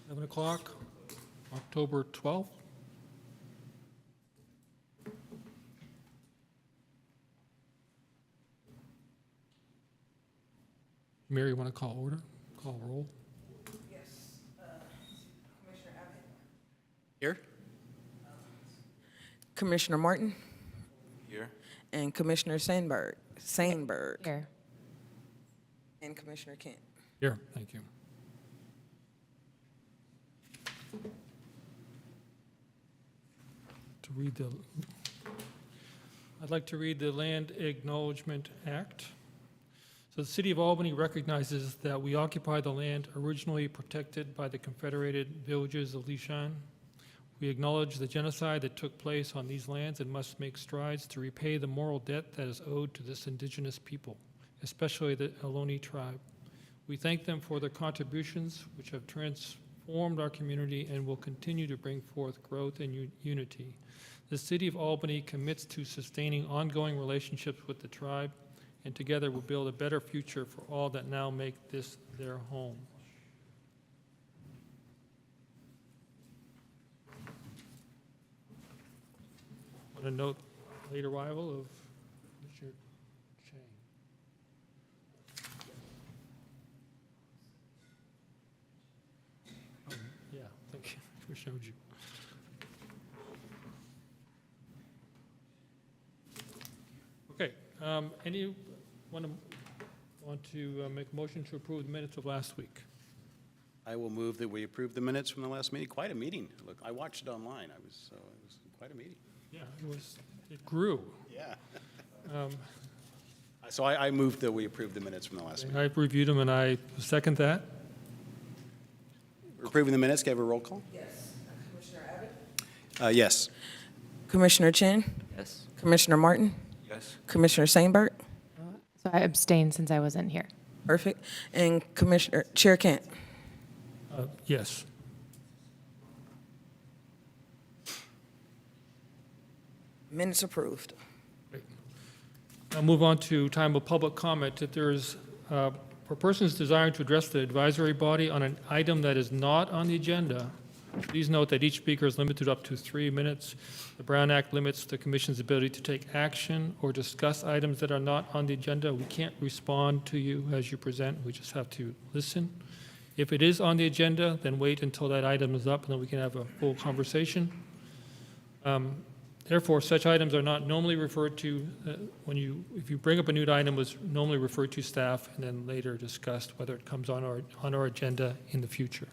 11 o'clock, October 12th. Mary, you want to call order? Call roll? Yes. Commissioner Abbott? Here? Commissioner Martin? Here. And Commissioner Sandberg? Here. And Commissioner Kent? Here, thank you. I'd like to read the Land Acknowledgement Act. So the City of Albany recognizes that we occupy the land originally protected by the Confederated Villages of Lishan. We acknowledge the genocide that took place on these lands and must make strides to repay the moral debt that is owed to this indigenous people, especially the Ohlone tribe. We thank them for their contributions, which have transformed our community and will continue to bring forth growth and unity. The City of Albany commits to sustaining ongoing relationships with the tribe, and together we'll build a better future for all that now make this their home. I want to note the late arrival of Commissioner Chang. Yeah, thank you. We showed you. Okay, anyone want to make a motion to approve the minutes of last week? I will move that we approve the minutes from the last meeting. Quite a meeting. Look, I watched it online. It was quite a meeting. Yeah, it grew. Yeah. So I moved that we approve the minutes from the last meeting. I've reviewed them and I second that. We're approving the minutes. Can I have a roll call? Yes. Commissioner Abbott? Yes. Commissioner Chin? Yes. Commissioner Martin? Yes. Commissioner Sandberg? So I abstained since I wasn't here. Perfect. And Chair Kent? Yes. Minutes approved. I'll move on to time of public comment. If there's, for persons desiring to address the advisory body on an item that is not on the agenda, please note that each speaker is limited up to 3 minutes. The Brown Act limits the commission's ability to take action or discuss items that are not on the agenda. We can't respond to you as you present. We just have to listen. If it is on the agenda, then wait until that item is up, and then we can have a full conversation. Therefore, such items are not normally referred to if you bring up a new item, was normally referred to staff and then later discussed whether it comes on our agenda in the future.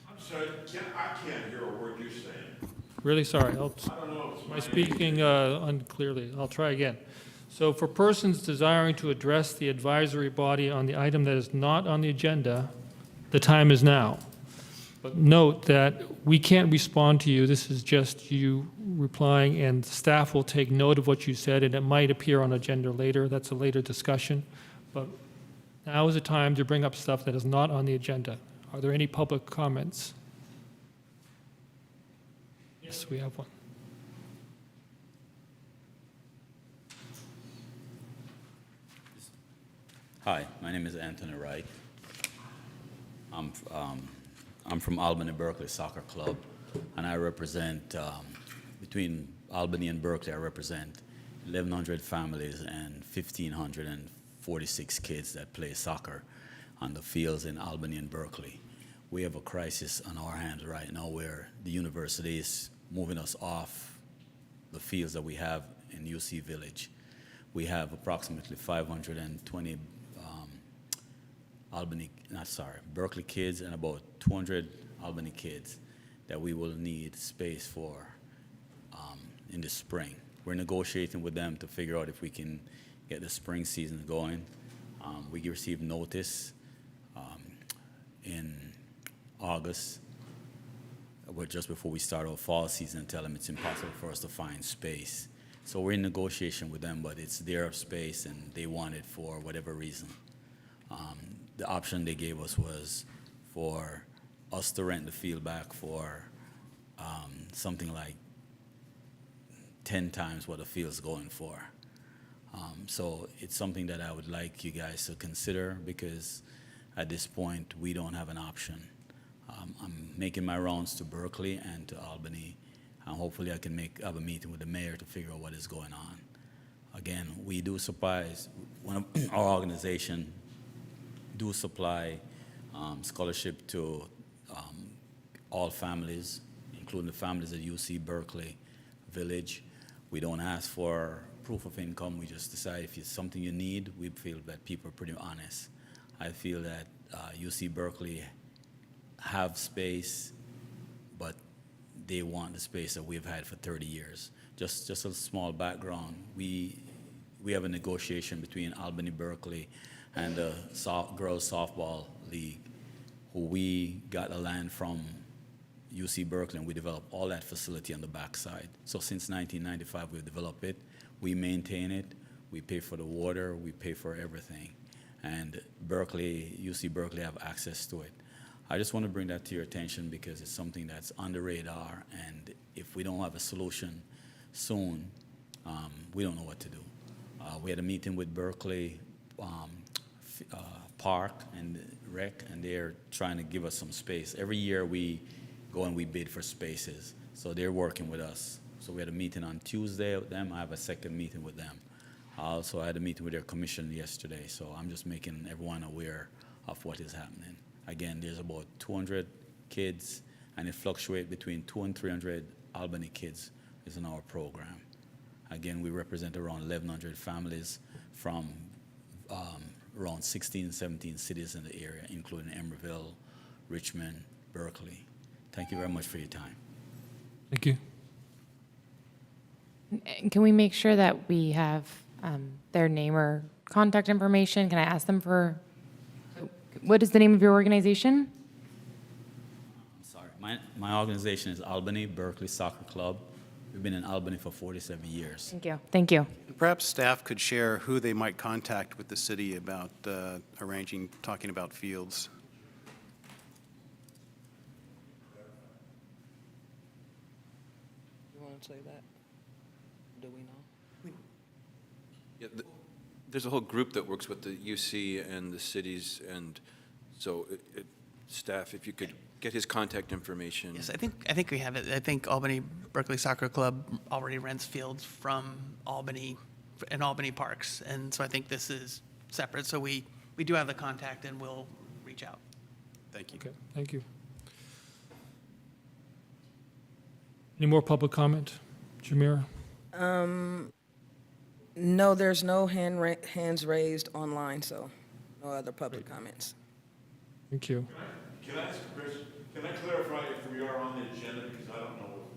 I'm sorry, I can't hear a word you're saying. Really sorry. I don't know if it's Am I speaking unclearly? I'll try again. So for persons desiring to address the advisory body on the item that is not on the agenda, the time is now. But note that we can't respond to you. This is just you replying, and staff will take note of what you said, and it might appear on agenda later. That's a later discussion. But now is the time to bring up stuff that is not on the agenda. Are there any public comments? Yes, we have one. Hi, my name is Anthony Wright. I'm from Albany Berkeley Soccer Club, and I represent, between Albany and Berkeley, I represent 1,100 families and 1,546 kids that play soccer on the fields in Albany and Berkeley. We have a crisis on our hands right now where the university is moving us off the fields that we have in UC Village. We have approximately 520 Berkeley kids and about 200 Albany kids that we will need space for in the spring. We're negotiating with them to figure out if we can get the spring season going. We received notice in August, just before we start our fall season, and tell them it's impossible for us to find space. So we're in negotiation with them, but it's their space and they want it for whatever reason. The option they gave us was for us to rent the field back for something like 10 times what the field's going for. So it's something that I would like you guys to consider, because at this point we don't have an option. I'm making my rounds to Berkeley and to Albany, and hopefully I can have a meeting with the mayor to figure out what is going on. Again, we do supply, our organization do supply scholarship to all families, including the families at UC Berkeley Village. We don't ask for proof of income. We just decide if it's something you need. We feel that people are pretty honest. I feel that UC Berkeley have space, but they want the space that we've had for 30 years. Just a small background. We have a negotiation between Albany Berkeley and the girls softball league, who we got the land from UC Berkeley, and we developed all that facility on the backside. So since 1995, we've developed it. We maintain it. We pay for the water. We pay for everything. And Berkeley, UC Berkeley have access to it. I just want to bring that to your attention because it's something that's on the radar, and if we don't have a solution soon, we don't know what to do. We had a meeting with Berkeley Park and Rec, and they're trying to give us some space. Every year we go and we bid for spaces, so they're working with us. So we had a meeting on Tuesday with them. I have a second meeting with them. I also had a meeting with their commission yesterday, so I'm just making everyone aware of what is happening. Again, there's about 200 kids, and it fluctuates between 200 and 300 Albany kids is in our program. Again, we represent around 1,100 families from around 16, 17 cities in the area, including Emeryville, Richmond, Berkeley. Thank you very much for your time. Thank you. And can we make sure that we have their name or contact information? Can I ask them for, what is the name of your organization? I'm sorry. My organization is Albany Berkeley Soccer Club. We've been in Albany for 47 years. Thank you. Thank you. Perhaps staff could share who they might contact with the city about talking about fields. You want to say that? Do we know? Yeah, there's a whole group that works with the UC and the cities, and so staff, if you could get his contact information. Yes, I think we have it. I think Albany Berkeley Soccer Club already rents fields from Albany and Albany Parks, and so I think this is separate. So we do have the contact, and we'll reach out. Thank you. Okay, thank you. Any more public comment? Jamira? No, there's no hands raised online, so no other public comments. Thank you. Can I ask a question? Can I clarify if we are on the agenda, because I don't know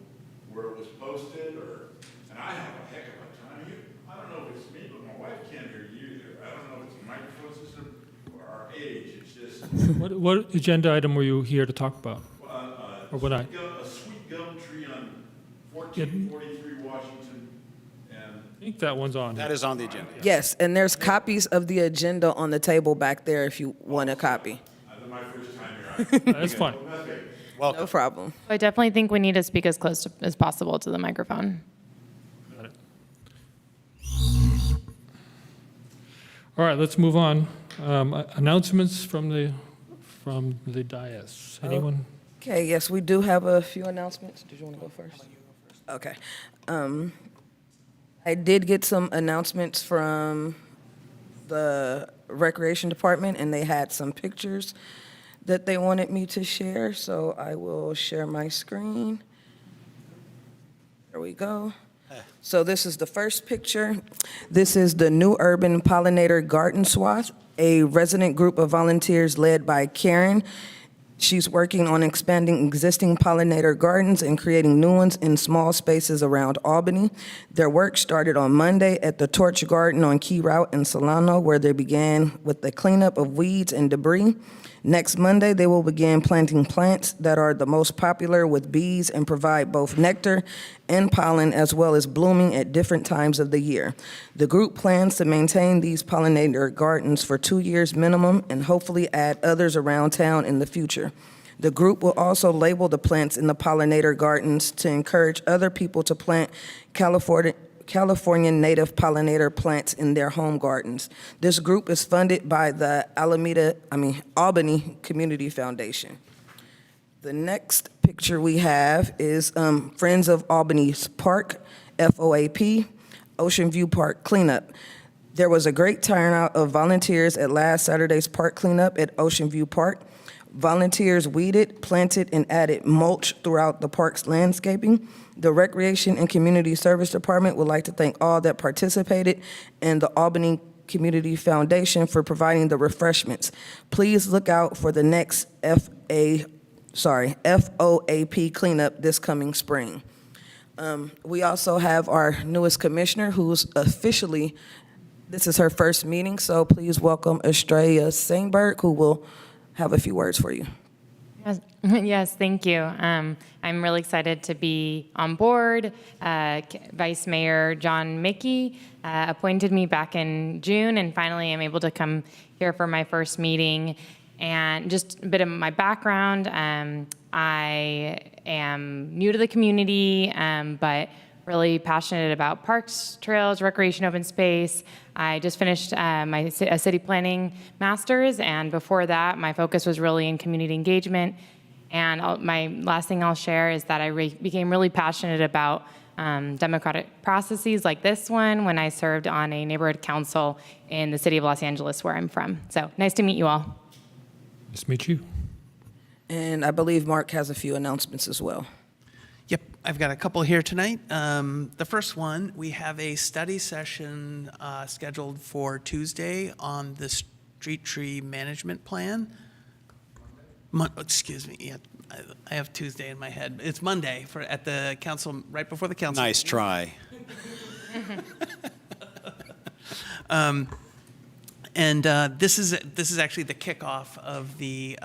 where it was posted, and I have a heck of a time. I don't know if it's me, but my wife can't hear you either. I don't know if it's a microphone system or our age. It's just. What agenda item were you here to talk about? Or what I? A sweet gum tree on 1443 Washington, and I think that one's on. That is on the agenda. Yes, and there's copies of the agenda on the table back there if you want a copy. this is my first time here. That's fine. Okay. Welcome. No problem. I definitely think we need to speak as close as possible to the microphone. Got it. All right, let's move on. Announcements from the dais. Anyone? Okay, yes, we do have a few announcements. Did you want to go first? Okay. I did get some announcements from the Recreation Department, and they had some pictures that they wanted me to share, so I will share my screen. There we go. So this is the first picture. This is the new urban pollinator garden swath, a resident group of volunteers led by Karen. She's working on expanding existing pollinator gardens and creating new ones in small spaces around Albany. Their work started on Monday at the Torch Garden on Key Route in Solano, where they began with the cleanup of weeds and debris. Next Monday, they will begin planting plants that are the most popular with bees and provide both nectar and pollen, as well as blooming at different times of the year. The group plans to maintain these pollinator gardens for 2 years minimum and hopefully add others around town in the future. The group will also label the plants in the pollinator gardens to encourage other people to plant California native pollinator plants in their home gardens. This group is funded by the Albany Community Foundation. The next picture we have is Friends of Albany's Park, FOAP, Ocean View Park cleanup. There was a great turnout of volunteers at last Saturday's park cleanup at Ocean View Park. Volunteers weeded, planted, and added mulch throughout the park's landscaping. The Recreation and Community Service Department would like to thank all that participated and the Albany Community Foundation for providing the refreshments. Please look out for the next FOAP cleanup this coming spring. We also have our newest commissioner who's officially, this is her first meeting, so please welcome Estrella Singberg, who will have a few words for you. Yes, yes, thank you. I'm really excited to be on board. Vice Mayor John Mickey appointed me back in June, and finally I'm able to come here for my first meeting. And just a bit of my background, I am new to the community, but really passionate about parks, trails, recreation, open space. I just finished a city planning master's, and before that, my focus was really in community engagement. And my last thing I'll share is that I became really passionate about democratic processes like this one when I served on a neighborhood council in the city of Los Angeles, where I'm from. So nice to meet you all. Nice to meet you. And I believe Mark has a few announcements as well. Yep, I've got a couple here tonight. The first one, we have a study session scheduled for Tuesday on the street tree management plan. Excuse me, yeah, I have Tuesday in my head. It's Monday at the council, right before the council. Nice meeting. try. This is actually the kickoff of the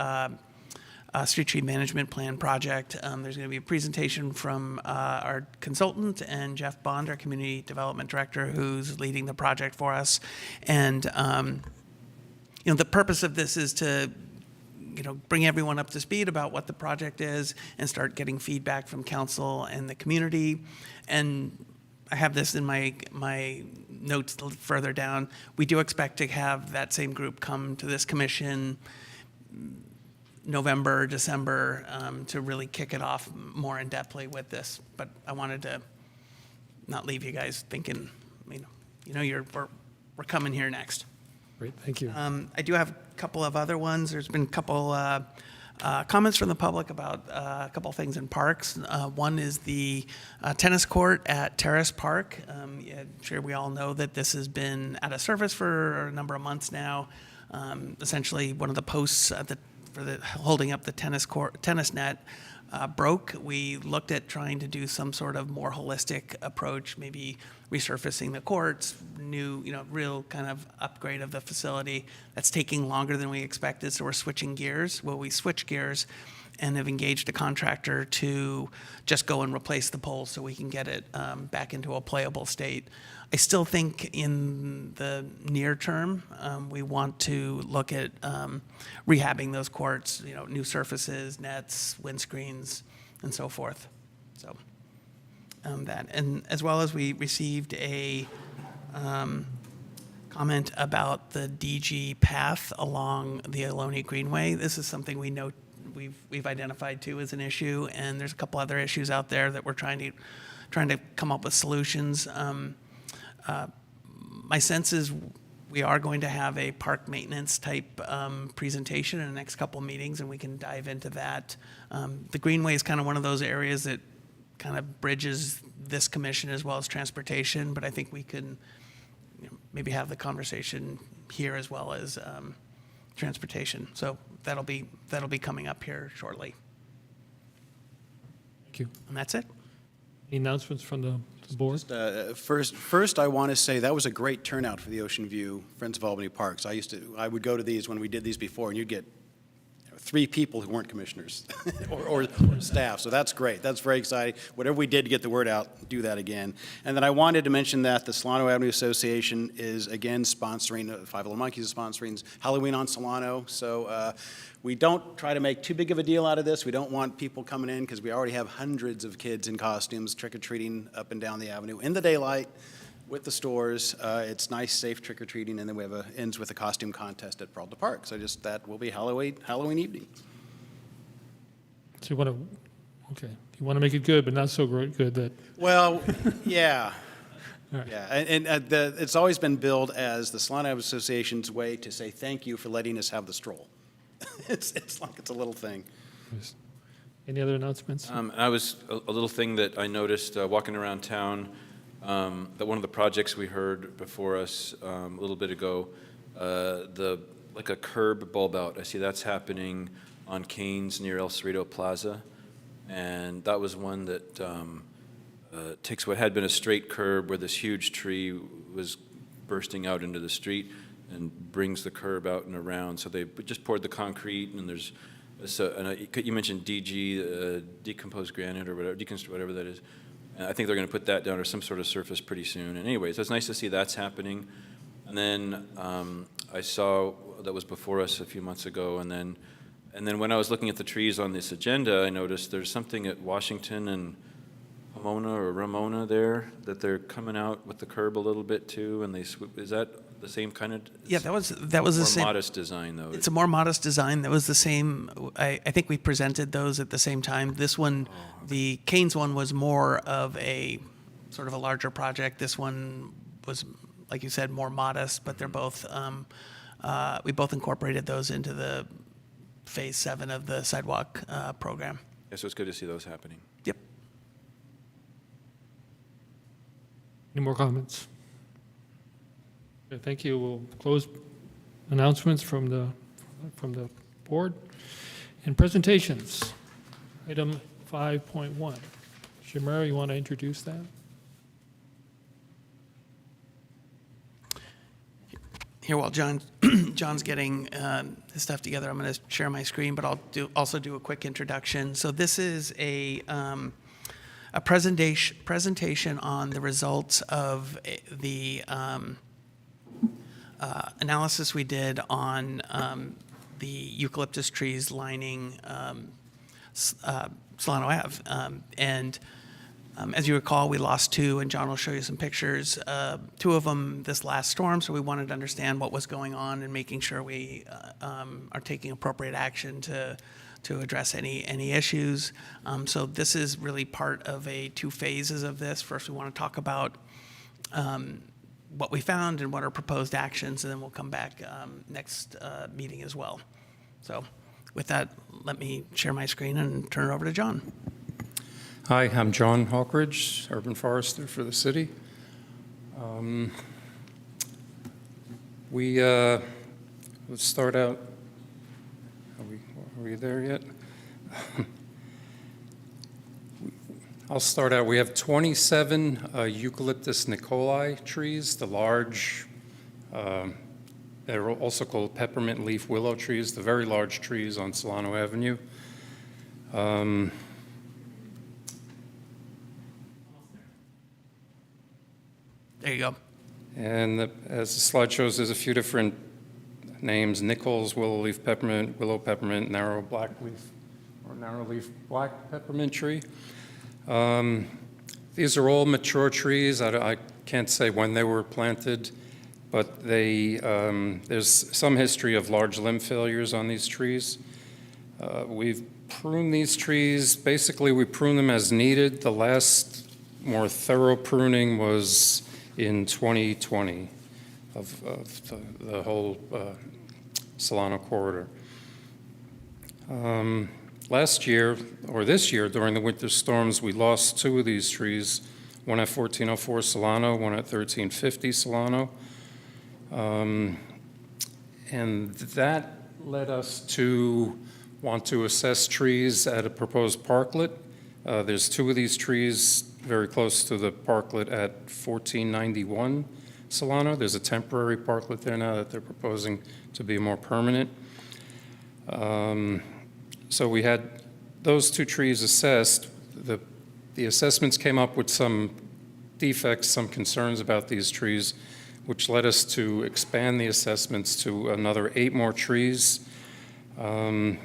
street tree management plan project. There's going to be a presentation from our consultant and Jeff Bond, our community development director, who's leading the project for us. And the purpose of this is to bring everyone up to speed about what the project is and start getting feedback from council and the community. And I have this in my notes further down. We do expect to have that same group come to this commission November, December, to really kick it off more in-depthly with this. But I wanted to not leave you guys thinking, we're coming here next. Great, thank you. I do have a couple of other ones. There's been a couple comments from the public about a couple things in parks. One is the tennis court at Terrace Park. I'm sure we all know that this has been out of service for a number of months now. Essentially, one of the posts for holding up the tennis net broke. We looked at trying to do some sort of more holistic approach, maybe resurfacing the courts, real kind of upgrade of the facility. That's taking longer than we expected, so we're switching gears. Well, we switched gears and have engaged a contractor to just go and replace the poles so we can get it back into a playable state. I still think in the near term, we want to look at rehabbing those courts, new surfaces, nets, windscreens, and so forth. So that, and as well as we received a comment about the DG path along the Albany Greenway. This is something we know we've identified too as an issue, and there's a couple other issues out there that we're trying to come up with solutions. My sense is we are going to have a park maintenance type presentation in the next couple meetings, and we can dive into that. The Greenway is kind of one of those areas that kind of bridges this commission as well as transportation, but I think we can maybe have the conversation here as well as transportation. So that'll be coming up here shortly. Thank you. And that's it. Any announcements from the board? First, I want to say that was a great turnout for the Ocean View Friends of Albany Parks. I would go to these when we did these before, and you'd get 3 people who weren't commissioners or staff. So that's great. That's very exciting. Whatever we did to get the word out, do that again. And then I wanted to mention that the Solano Avenue Association is again sponsoring, Five Little Monkeys is sponsoring Halloween on Solano. So we don't try to make too big of a deal out of this. We don't want people coming in because we already have hundreds of kids in costumes trick-or-treating up and down the avenue in the daylight with the stores. It's nice, safe trick-or-treating, and then we have ends with a costume contest at Peralta Park. So that will be Halloween evening. So you want to, okay, you want to make it good, but not so good that, Well, yeah. All right. Yeah, and it's always been billed as the Solano Association's way to say thank you for letting us have the stroll. It's like it's a little thing. any other announcements? I was, a little thing that I noticed walking around town, that one of the projects we heard before us a little bit ago, like a curb bulb out. I see that's happening on Canes near El Cerrito Plaza. And that was one that takes what had been a straight curb where this huge tree was bursting out into the street and brings the curb out and around. So they just poured the concrete, and there's, you mentioned DG, decomposed granite or whatever, whatever that is. And I think they're going to put that down or some sort of surface pretty soon. And anyways, it's nice to see that's happening. And then I saw that was before us a few months ago, and then when I was looking at the trees on this agenda, I noticed there's something at Washington and Pomona or Ramona there that they're coming out with the curb a little bit too, and is that the same kind of? Yeah, that was the same. More modest design though. It's a more modest design. That was the same. I think we presented those at the same time. This one, the Canes one, was more of a sort of a larger project. This one was, like you said, more modest, but they're both, we both incorporated those into the Phase 7 of the sidewalk program. Yeah, so it's good to see those happening. Yep. Any more comments? Okay, thank you. We'll close announcements from the board. And presentations, item 5.1. Shamara, you want to introduce that? Here, while John's getting his stuff together, I'm going to share my screen, but I'll also do a quick introduction. So this is a presentation on the results of the analysis we did on the eucalyptus trees lining Solano Ave. As you recall, we lost 2, and John will show you some pictures. 2 of them this last storm, so we wanted to understand what was going on and making sure we are taking appropriate action to address any issues. So this is really part of 2 phases of this. First, we want to talk about what we found and what are proposed actions, and then we'll come back next meeting as well. So with that, let me share my screen and turn it over to John. Hi, I'm John Hawkridge, Urban Forester for the city. Let's start out. Are we there yet? I'll start out. We have 27 eucalyptus nicolai trees, the large, they're also called peppermint leaf willow trees, the very large trees on Solano Avenue. There you go. And as the slide shows, there's a few different names: Nichols, willow leaf peppermint, willow peppermint, narrow black leaf, or narrow leaf black peppermint tree. These are all mature trees. I can't say when they were planted, but there's some history of large limb failures on these trees. We've pruned these trees. Basically, we prune them as needed. The last more thorough pruning was in 2020 of the whole Solano corridor. Last year, or this year, during the winter storms, we lost 2 of these trees, one at 1404 Solano, one at 1350 Solano. And that led us to want to assess trees at a proposed parklet. There's 2 of these trees very close to the parklet at 1491 Solano. There's a temporary parklet there now that they're proposing to be more permanent. So we had those 2 trees assessed. The assessments came up with some defects, some concerns about these trees, which led us to expand the assessments to another 8 more trees. And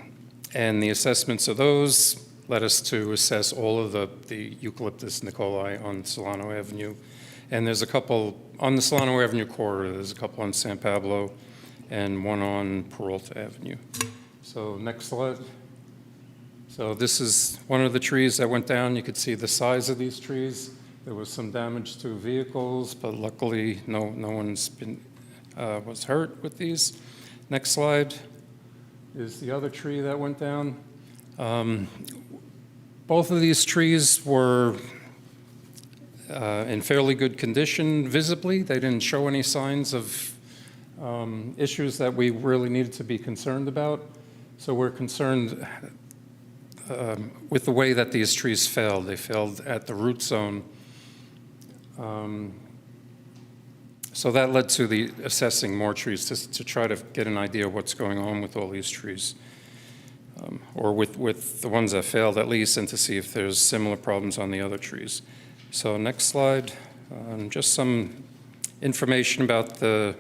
the assessments of those led us to assess all of the eucalyptus nicolai on Solano Avenue. And there's a couple on the Solano Avenue corridor. There's a couple on San Pablo and one on Peralta Avenue. So next slide. So this is one of the trees that went down. You could see the size of these trees. There was some damage to vehicles, but luckily no one's been was hurt with these. Next slide is the other tree that went down. Both of these trees were in fairly good condition visibly. They didn't show any signs of issues that we really needed to be concerned about. So we're concerned with the way that these trees failed. They failed at the root zone. So that led to the assessing more trees to try to get an idea of what's going on with all these trees. Or with the ones that failed at least, and to see if there's similar problems on the other trees. So next slide, just some information about the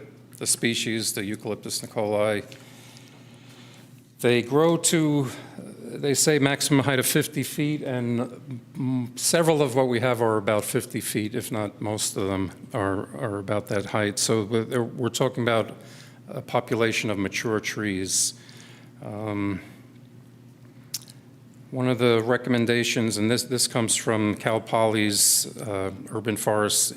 species, the Eucalyptus nicolai. They grow to, they say, maximum height of 50 feet, and several of what we have are about 50 feet, if not most of them are about that height. So we're talking about a population of mature trees. One of the recommendations, and this comes from Cal Poly's Urban Forest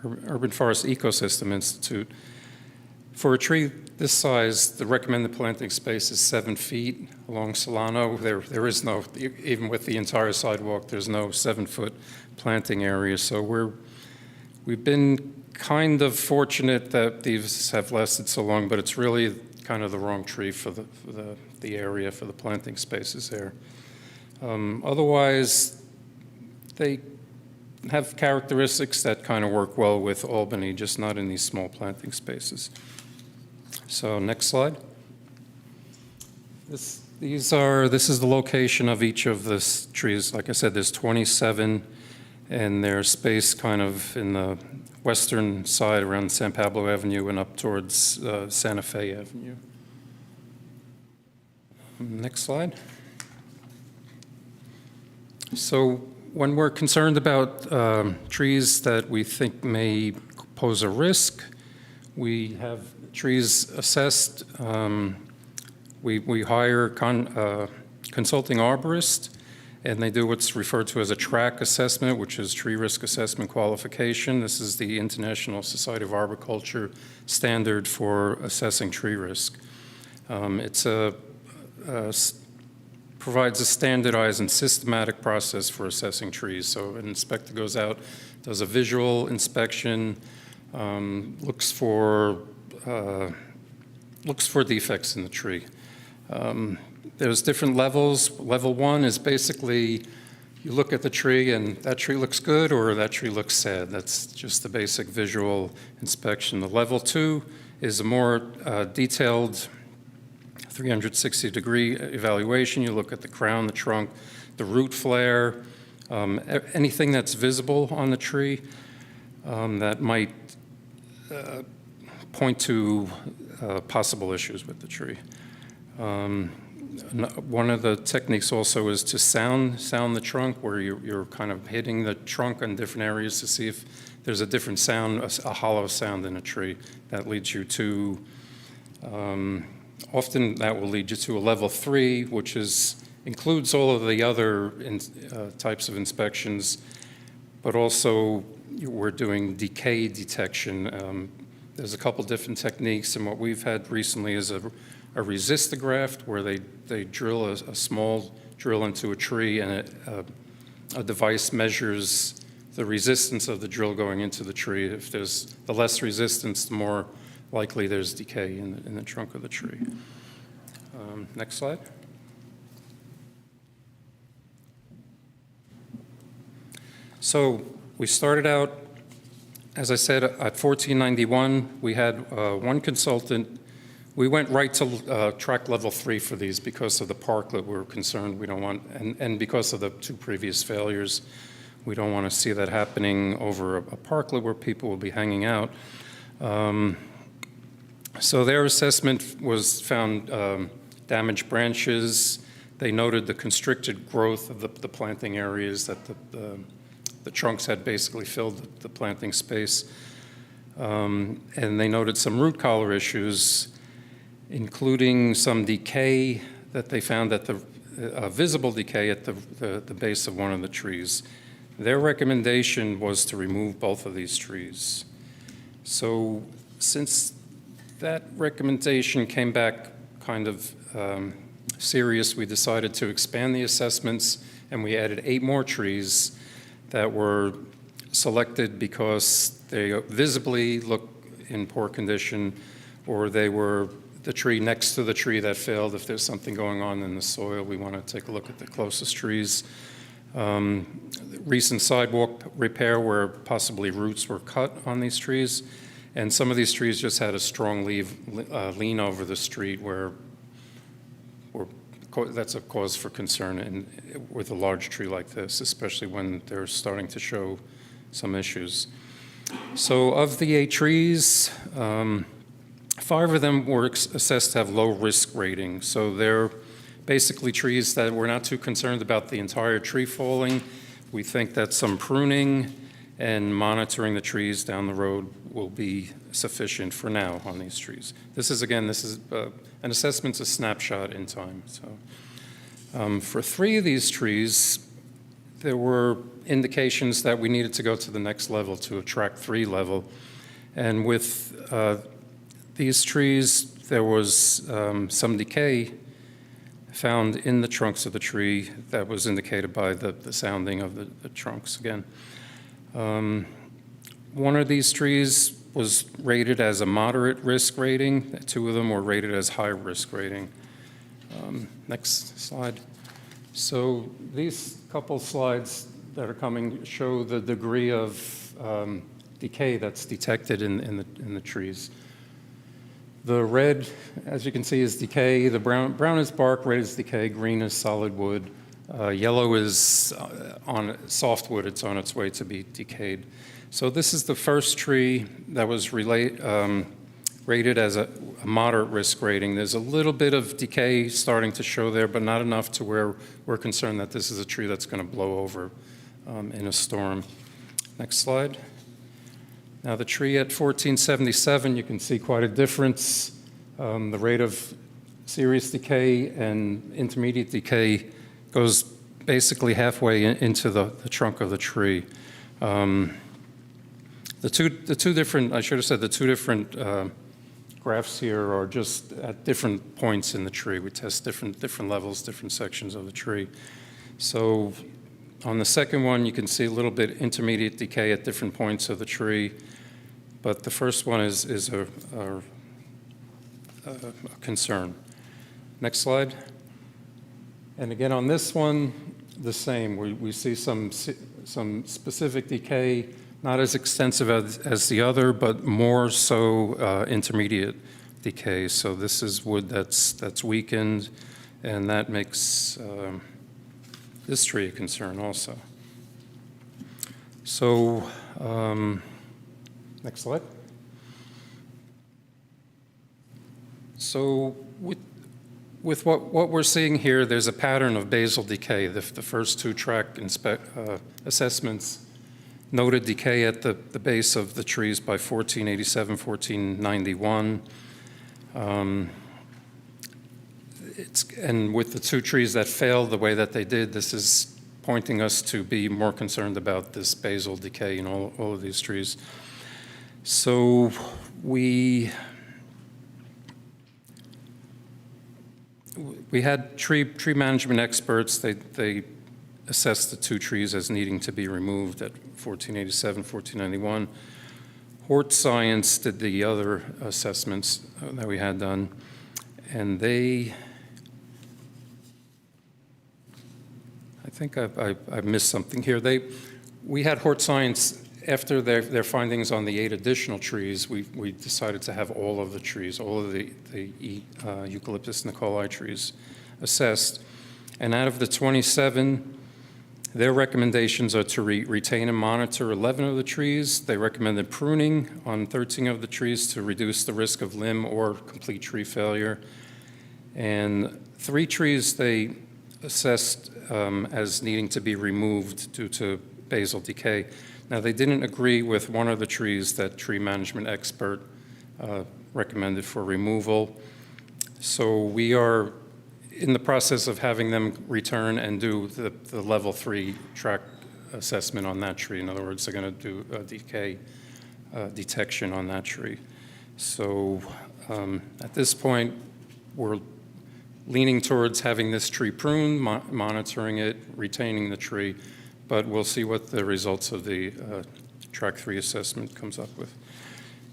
Ecosystem Institute. For a tree this size, the recommended planting space is 7 feet along Solano. There is no, even with the entire sidewalk, there's no 7-foot planting area. So we've been kind of fortunate that these have lasted so long, but it's really kind of the wrong tree for the area for the planting spaces there. Otherwise, they have characteristics that kind of work well with Albany, just not in these small planting spaces. So next slide. This is the location of each of the trees. Like I said, there's 27, and they're spaced kind of in the western side around San Pablo Avenue and up towards Santa Fe Avenue. Next slide. So when we're concerned about trees that we think may pose a risk, we have trees assessed. We hire consulting arborists, and they do what's referred to as a track assessment, which is tree risk assessment qualification. This is the International Society of Arboriculture standard for assessing tree risk. Provides a standardized and systematic process for assessing trees. So an inspector goes out, does a visual inspection, looks for defects in the tree. There's different levels. Level 1 is basically you look at the tree and that tree looks good or that tree looks sad. That's just the basic visual inspection. The level 2 is a more detailed 360-degree evaluation. You look at the crown, the trunk, the root flare, anything that's visible on the tree that might point to possible issues with the tree. One of the techniques also is to sound the trunk, where you're kind of hitting the trunk in different areas to see if there's a different sound, a hollow sound in a tree. That leads you to, often that will lead you to a level 3, which includes all of the other types of inspections, but also we're doing decay detection. There's a couple different techniques, and what we've had recently is a resistograft, where they drill a small drill into a tree, and a device measures the resistance of the drill going into the tree. If there's the less resistance, the more likely there's decay in the trunk of the tree. Next slide. So we started out, as I said, at 1491. We had one consultant. We went right to track level 3 for these because of the parklet. We were concerned we don't want, and because of the 2 previous failures, we don't want to see that happening over a parklet where people will be hanging out. So their assessment was found damaged branches. They noted the constricted growth of the planting areas, that the trunks had basically filled the planting space. And they noted some root collar issues, including some decay that they found that the visible decay at the base of one of the trees. Their recommendation was to remove both of these trees. So since that recommendation came back kind of serious, we decided to expand the assessments, and we added 8 more trees that were selected because they visibly look in poor condition, or they were the tree next to the tree that failed. If there's something going on in the soil, we want to take a look at the closest trees. Recent sidewalk repair where possibly roots were cut on these trees, and some of these trees just had a strong lean over the street where that's a cause for concern with a large tree like this, especially when they're starting to show some issues. So of the 8 trees, 5 of them were assessed to have low risk rating. So they're basically trees that we're not too concerned about the entire tree falling. We think that some pruning and monitoring the trees down the road will be sufficient for now on these trees. This is an assessment's a snapshot in time. So for 3 of these trees, there were indications that we needed to go to the next level, to a track 3 level. And with these trees, there was some decay found in the trunks of the tree that was indicated by the sounding of the trunks again. One of these trees was rated as a moderate risk rating. 2 of them were rated as high risk rating. Next slide. So these couple slides that are coming show the degree of decay that's detected in the trees. The red, as you can see, is decay. The brown is bark, red is decay, green is solid wood. Yellow is on soft wood. It's on its way to be decayed. So this is the first tree that was rated as a moderate risk rating. There's a little bit of decay starting to show there, but not enough to where we're concerned that this is a tree that's going to blow over in a storm. Next slide. Now the tree at 1477, you can see quite a difference. The rate of serious decay and intermediate decay goes basically halfway into the trunk of the tree. The two different, I should have said, the 2 different graphs here are just at different points in the tree. We test different levels, different sections of the tree. So on the second one, you can see a little bit intermediate decay at different points of the tree, but the first one is a concern. Next slide. And again, on this one, the same. We see some specific decay, not as extensive as the other, but more so intermediate decay. So this is wood that's weakened, and that makes this tree a concern also. So next slide. So with what we're seeing here, there's a pattern of basal decay. The first 2 track assessments noted decay at the base of the trees by 1487, 1491. And with the 2 trees that failed the way that they did, this is pointing us to be more concerned about this basal decay in all of these trees. So we had tree management experts. They assessed the 2 trees as needing to be removed at 1487, 1491. Hort Science did the other assessments that we had done, and I think I missed something here. We had Hort Science, after their findings on the 8 additional trees, we decided to have all of the trees, all of the Eucalyptus nicolai trees assessed. And out of the 27, their recommendations are to retain and monitor 11 of the trees. They recommended pruning on 13 of the trees to reduce the risk of limb or complete tree failure. And 3 trees they assessed as needing to be removed due to basal decay. Now, they didn't agree with one of the trees that tree management expert recommended for removal. So we are in the process of having them return and do the level 3 track assessment on that tree. In other words, they're going to do a decay detection on that tree. So at this point, we're leaning towards having this tree pruned, monitoring it, retaining the tree, but we'll see what the results of the track 3 assessment comes up with.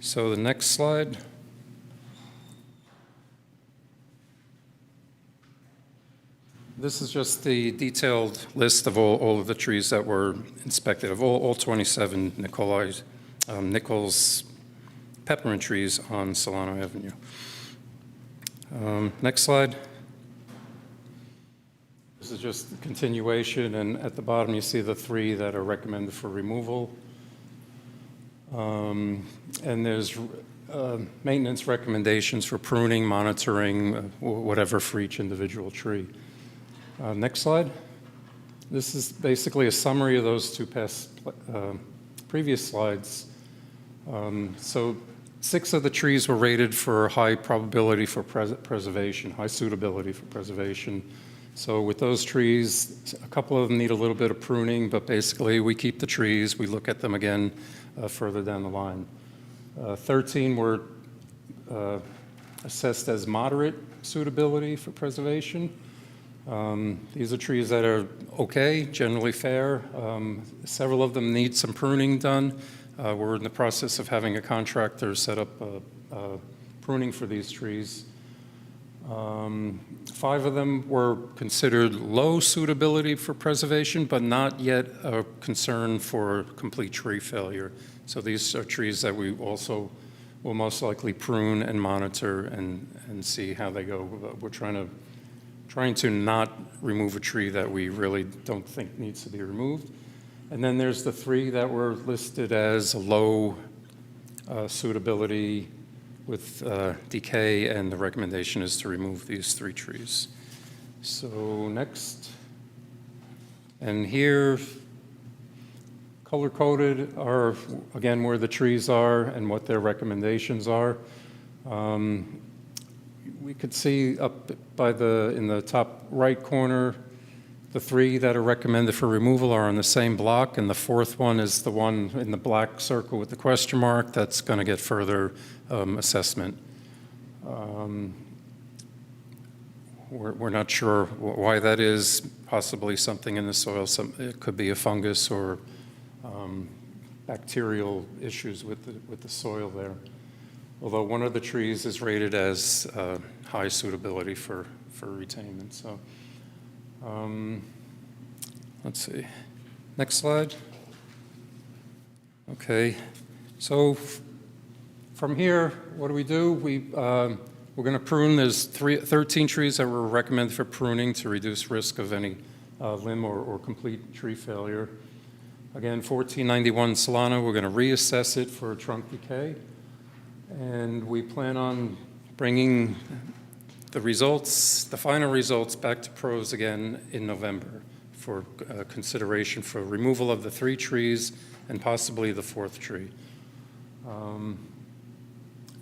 So the next slide. This is just the detailed list of all of the trees that were inspected, of all 27 Nichols peppermint trees on Solano Avenue. Next slide. This is just the continuation, and at the bottom you see the 3 that are recommended for removal. And there's maintenance recommendations for pruning, monitoring, whatever for each individual tree. Next slide. This is basically a summary of those 2 previous slides. So 6 of the trees were rated for high probability for preservation, high suitability for preservation. So with those trees, a couple of them need a little bit of pruning, but basically we keep the trees, we look at them again further down the line. 13 were assessed as moderate suitability for preservation. These are trees that are okay, generally fair. Several of them need some pruning done. We're in the process of having a contractor set up pruning for these trees. 5 of them were considered low suitability for preservation, but not yet a concern for complete tree failure. So these are trees that we also will most likely prune and monitor and see how they go. We're trying to not remove a tree that we really don't think needs to be removed. And then there's the 3 that were listed as low suitability with decay, and the recommendation is to remove these 3 trees. So next. And here, color-coded are, again, where the trees are and what their recommendations are. We could see up in the top right corner, the 3 that are recommended for removal are on the same block, and the 4th one is the one in the black circle with the question mark that's going to get further assessment. We're not sure why that is, possibly something in the soil. It could be a fungus or bacterial issues with the soil there. Although one of the trees is rated as high suitability for retainment. So let's see. Next slide. Okay. So from here, what do? We're going to prune. There's 13 trees that were recommended for pruning to reduce risk of any limb or complete tree failure. Again, 1491 Solano, we're going to reassess it for trunk decay. And we plan on bringing the results, the final results, back to PROS again in November for consideration for removal of the 3 trees and possibly the 4th tree.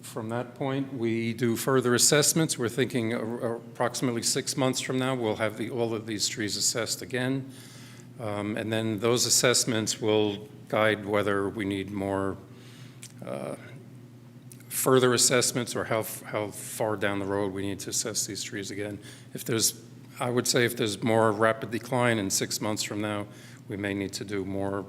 From that point, we do further assessments. We're thinking approximately 6 months from now, we'll have all of these trees assessed again. And then those assessments will guide whether we need more further assessments or how far down the road we need to assess these trees again. I would say if there's more rapid decline in 6 months from now, we may need to do more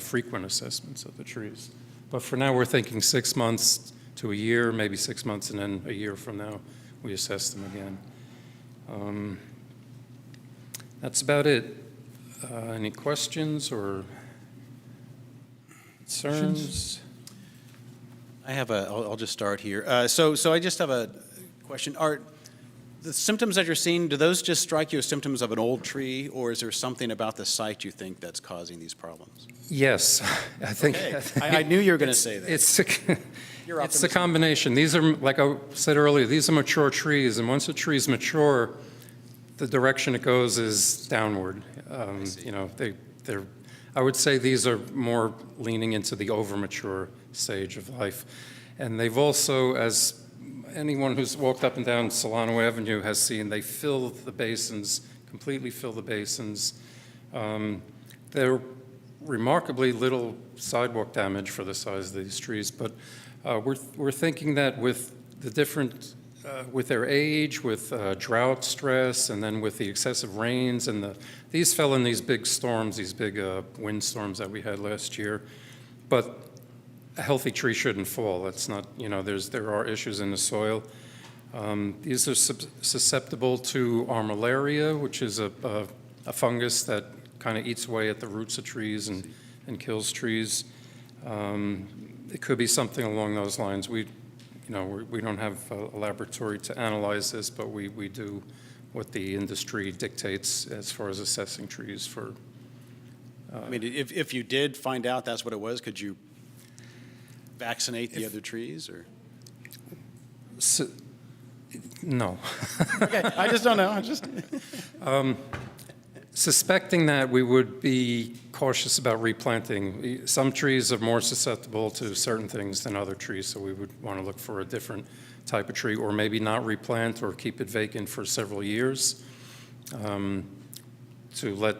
frequent assessments of the trees. But for now, we're thinking 6 months to a year, maybe 6 months, and then a year from now, we assess them again. That's about it. Any questions or concerns? I'll just start here. So I just have a question. Are the symptoms that you're seeing, do those just strike you as symptoms of an old tree, or is there something about the site you think that's causing these problems? Yes, I think. Okay. I knew you were going to say that. It's a combination. These are, like I said earlier, these are mature trees, and once a tree is mature, the direction it goes is downward. You know, I would say these are more leaning into the over-mature stage of life. And they've also, as anyone who's walked up and down Solano Avenue has seen, they fill the basins, completely fill the basins. They're remarkably little sidewalk damage for the size of these trees, but we're thinking that with the different, with their age, with drought stress, and then with the excessive rains, and these fell in these big storms, these big windstorms that we had last year, but a healthy tree shouldn't fall. That's not, there are issues in the soil. These are susceptible to armillaria, which is a fungus that kind of eats away at the roots of trees and kills trees. It could be something along those lines. We don't have a laboratory to analyze this, but we do what the industry dictates as far as assessing trees for. I mean, if you did find out that's what it was, could you vaccinate the other trees, or? No. Okay, I just don't know. Suspecting that, we would be cautious about replanting. Some trees are more susceptible to certain things than other trees, so we would want to look for a different type of tree, or maybe not replant or keep it vacant for several years to let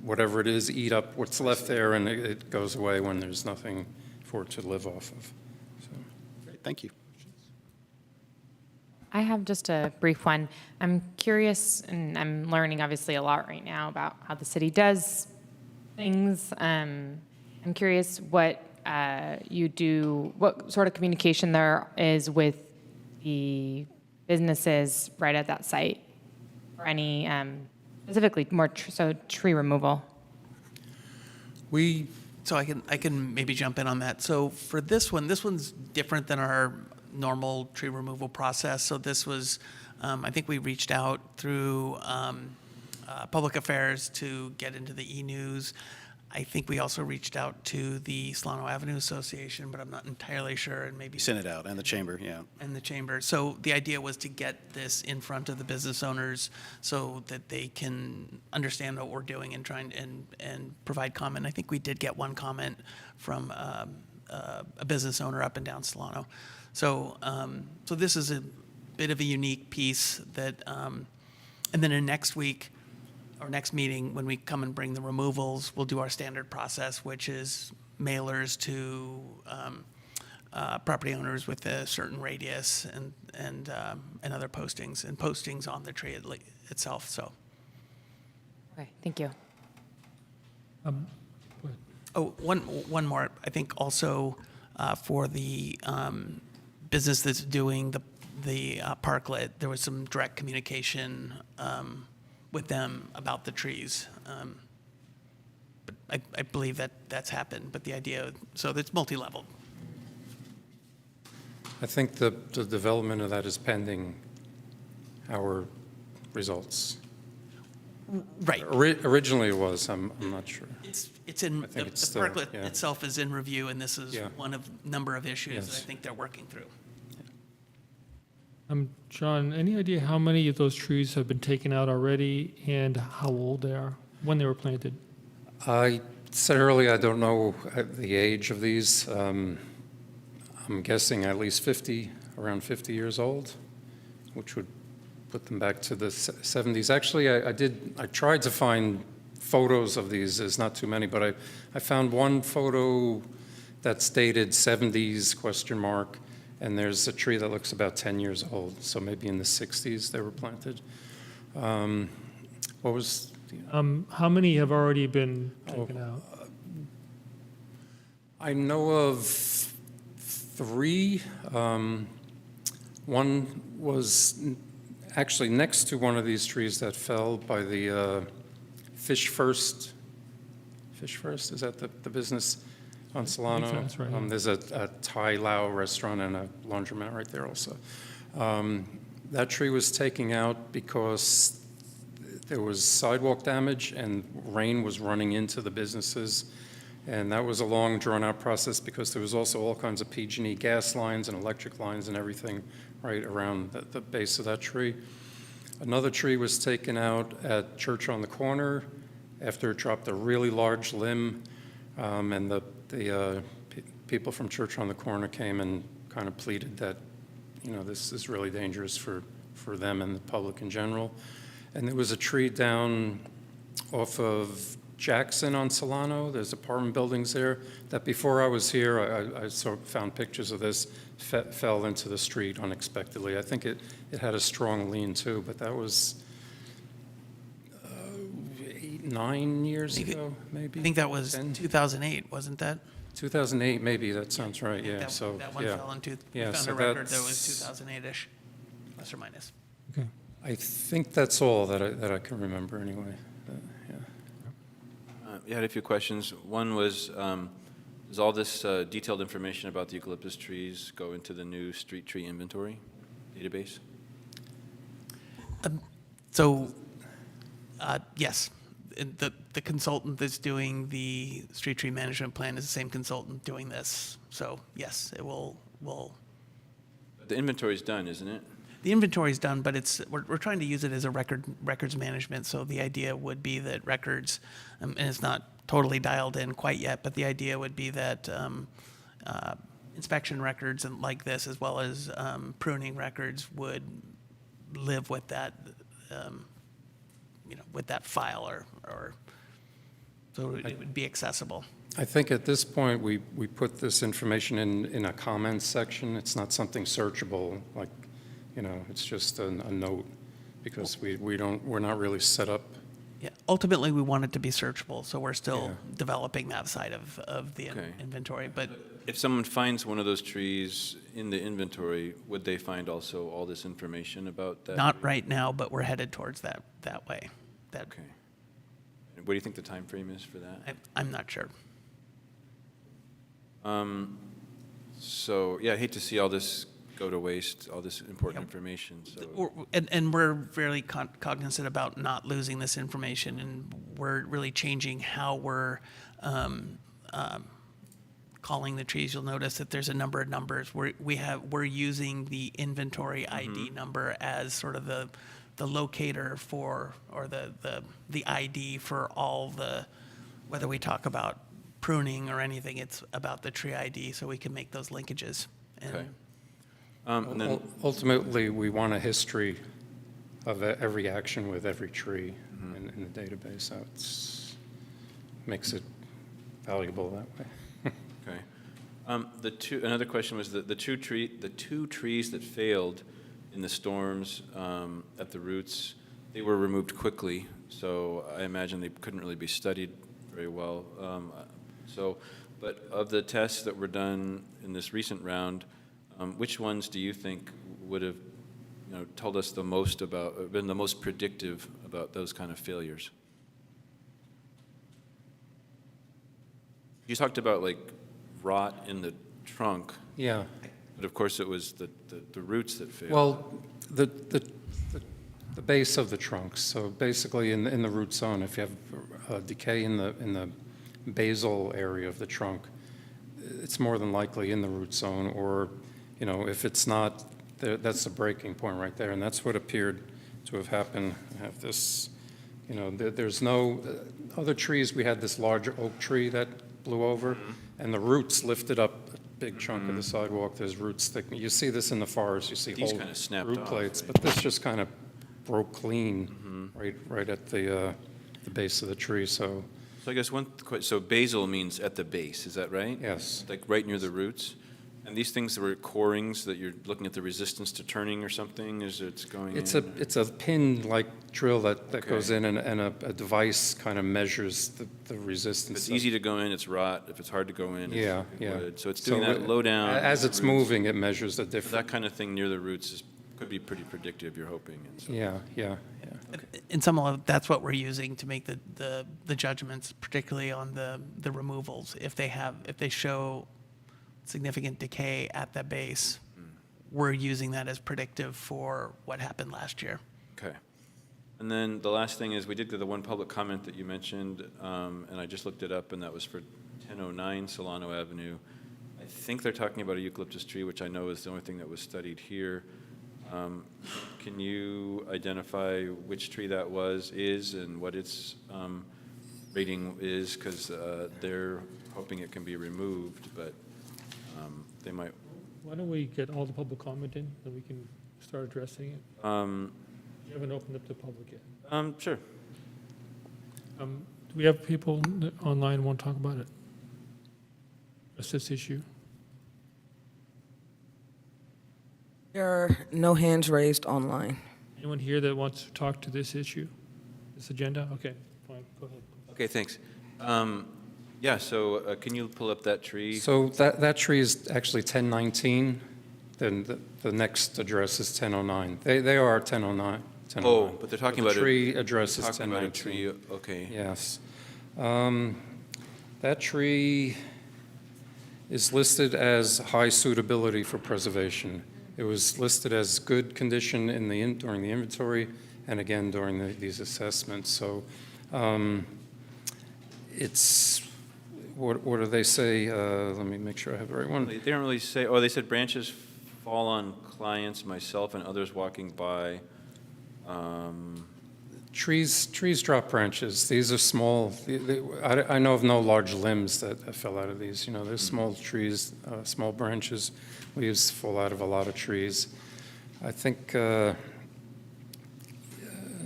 whatever it is eat up what's left there, and it goes away when there's nothing for it to live off of. So. Great, thank you. I have just a brief one. I'm curious, and I'm learning obviously a lot right now about how the city does things. I'm curious what you do, what sort of communication there is with the businesses right at that site, or any specifically more tree removal. So I can maybe jump in on that. So for this one's different than our normal tree removal process. So this was, I think we reached out through public affairs to get into the e-news. I think we also reached out to the Solano Avenue Association, but I'm not entirely sure, and maybe Send it out, and the chamber, yeah. and the chamber. So the idea was to get this in front of the business owners so that they can understand what we're doing and trying and provide comment. I think we did get one comment from a business owner up and down Solano. So so this is a bit of a unique piece that, and then in next week, or next meeting, when we come and bring the removals, we'll do our standard process, which is mailers to property owners with a certain radius and other postings, and postings on the tree itself. So. Okay, thank you. Go ahead. Oh, one more. I think also for the business that's doing the parklet, there was some direct communication with them about the trees. But I believe that's happened. But the idea, so it's multi-leveled. I think the development of that is pending our results. Right. Originally it was, I'm not sure. It's in, I the think it's still, parklet yeah. itself is in review, and this is Yeah. one of number of issues that Yes. I think they're working through. John, any idea how many of those trees have been taken out already and how old they are, when they were planted? I said earlier, I don't know the age of these. I'm guessing at least around 50 years old, which would put them back to the 70s. Actually, I tried to find photos of these. There's not too many, but I found one photo that's dated 70s ? And there's a tree that looks about 10 years old, so maybe in the 60s they were planted. What was? How many have already been taken out? I know of 3. One was actually next to one of these trees that fell by the Fish First. Fish First, is that the business on Solano? That's right, yeah. There's a Thai Lao restaurant and a laundromat right there also. That tree was taken out because there was sidewalk damage and rain was running into the businesses. And that was a long, drawn-out process because there was also all kinds of PG&E gas lines and electric lines and everything right around the base of that tree. Another tree was taken out at Church on the Corner after it dropped a really large limb, and the people from Church on the Corner came and kind of pleaded that this is really dangerous for them and the public in general. And there was a tree down off of Jackson on Solano. There's apartment buildings there that before I was here, I found pictures of this, fell into the street unexpectedly. I think it had a strong lean too, but that was 9 years ago, maybe. I think that was 10? 2008, wasn't that? 2008, maybe, that sounds right, yeah, That- so, That one yeah. fell into, we Yeah, found so a record that was that's- 2008-ish, plus or minus. Okay. I think that's all that I can remember anyway. Yeah. Yeah, I had a few questions. One was, does all this detailed information about the eucalyptus trees go into the new street tree inventory database? So, yes, and the consultant that's doing the street tree management plan is the same consultant doing this. So, yes, it will. The inventory's done, isn't it? The inventory's done, but we're trying to use it as a records management. So the idea would be that records, and it's not totally dialed in quite yet, but the idea would be that inspection records and like this, as well as pruning records, would live with that, with that file, or so it would be accessible. I think at this point, we put this information in a comments section. It's not something searchable, like, it's just a note, because we're not really set up. Yeah, ultimately, we want it to be searchable, so we're still Yeah. developing that side of the Okay. inventory. But If someone finds one of those trees in the inventory, would they find also all this information about that? not tree? right now, but we're headed towards that way. Okay. And what do you think the time frame is for that? I'm not sure. So, yeah, I hate to see all this go to waste, all this important information, so. And we're very cognizant about not losing this information, and we're really changing how we're calling the trees. You'll notice that there's a number of numbers. We're using the inventory ID number as sort of the locator for, or the ID for all the, whether we talk about pruning or anything, it's about the tree ID, so we can make those linkages. And Okay. And then, Ultimately, we want a history of every action with every tree in the database. That makes it valuable that way. okay. Another question was the two trees that failed in the storms at the roots, they were removed quickly, so I imagine they couldn't really be studied very well. But of the tests that were done in this recent round, which ones do you think would have, told us the most about, been the most predictive about those kind of failures? You talked about like rot in the trunk, Yeah. but of course it was the roots that failed. Well, the base of the trunks. So basically, in the root zone, if you have decay in the basal area of the trunk, it's more than likely in the root zone, or if it's not, that's the breaking point right there, and that's what appeared to have happened. I have this, there's no other trees. We had this large oak tree that blew over, and the roots lifted up a big chunk of the sidewalk. There's roots sticking. You see this in the forest. You see These whole kinda snapped root off, plates, right? but this just kind of broke clean right at the base of the tree. So So I guess so basal means at the base, is that right? yes. Like right near the roots? And these things were corings that you're looking at the resistance to turning or something as it's going in? It's a pin-like drill that goes Okay. in, and a device kind of measures the If resistance. it's easy to go in, it's rot. If it's hard to go in, Yeah, it's yeah. wood. So it's doing that it- low down. As near it's the roots. moving, it measures the So difference. that kind of thing near the roots could be pretty predictive, you're hoping. And so. Yeah. in some of that's what we're using to make the judgments, particularly on the removals. If they show significant decay at the base, we're using that as predictive for what happened last year. Okay. And then the last thing is, we did get the one public comment that you mentioned, and I just looked it up, and that was for 1009 Solano Avenue. I think they're talking about a eucalyptus tree, which I know is the only thing that was studied here. Can you identify which tree that is, and what its rating is? Because they're hoping it can be removed, but they might. Why don't we get all the public comment in, then we can start addressing it? You haven't opened up the public yet. Sure. Do we have people online who want to talk about it? Just this issue? There are no hands raised online. Anyone here that wants to talk to this issue, this agenda? Okay, fine, go ahead. Okay, thanks. Yeah, so can you pull up that tree? So that tree is actually 1019, then the next address is 1009. They are 1009. Oh, but they're talking about The tree address is talking about a 1019. tree, okay. Yes. That tree is listed as high suitability for preservation. It was listed as good condition during the inventory and again during these assessments. So it's, what do they say? Let me make sure I have the right one. They didn't really say, oh, they said branches fall on clients, myself, and others walking by. Trees drop branches. These are small. I know of no large limbs that fell out of these. You know, there's small trees, small branches. Leaves fall out of a lot of trees. I think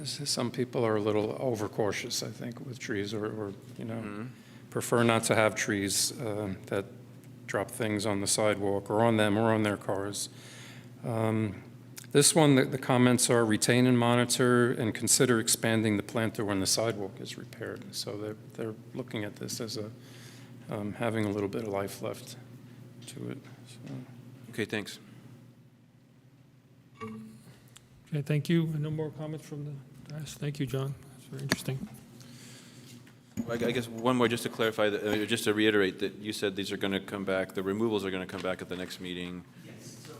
some people are a little overcautious, I think, with trees, or you know, prefer not to have trees that drop things on the sidewalk or on them or on their cars. This one, the comments are retain and monitor and consider expanding the planter when the sidewalk is repaired. So they're looking at this as having a little bit of life left to it. So. Okay, thanks. Okay, thank you. No more comments from the guys? Thank you, John. That's very interesting. I guess one more, just to clarify, just to reiterate that you said these are going to come back, the removals are going to come back at the next meeting. Yes, so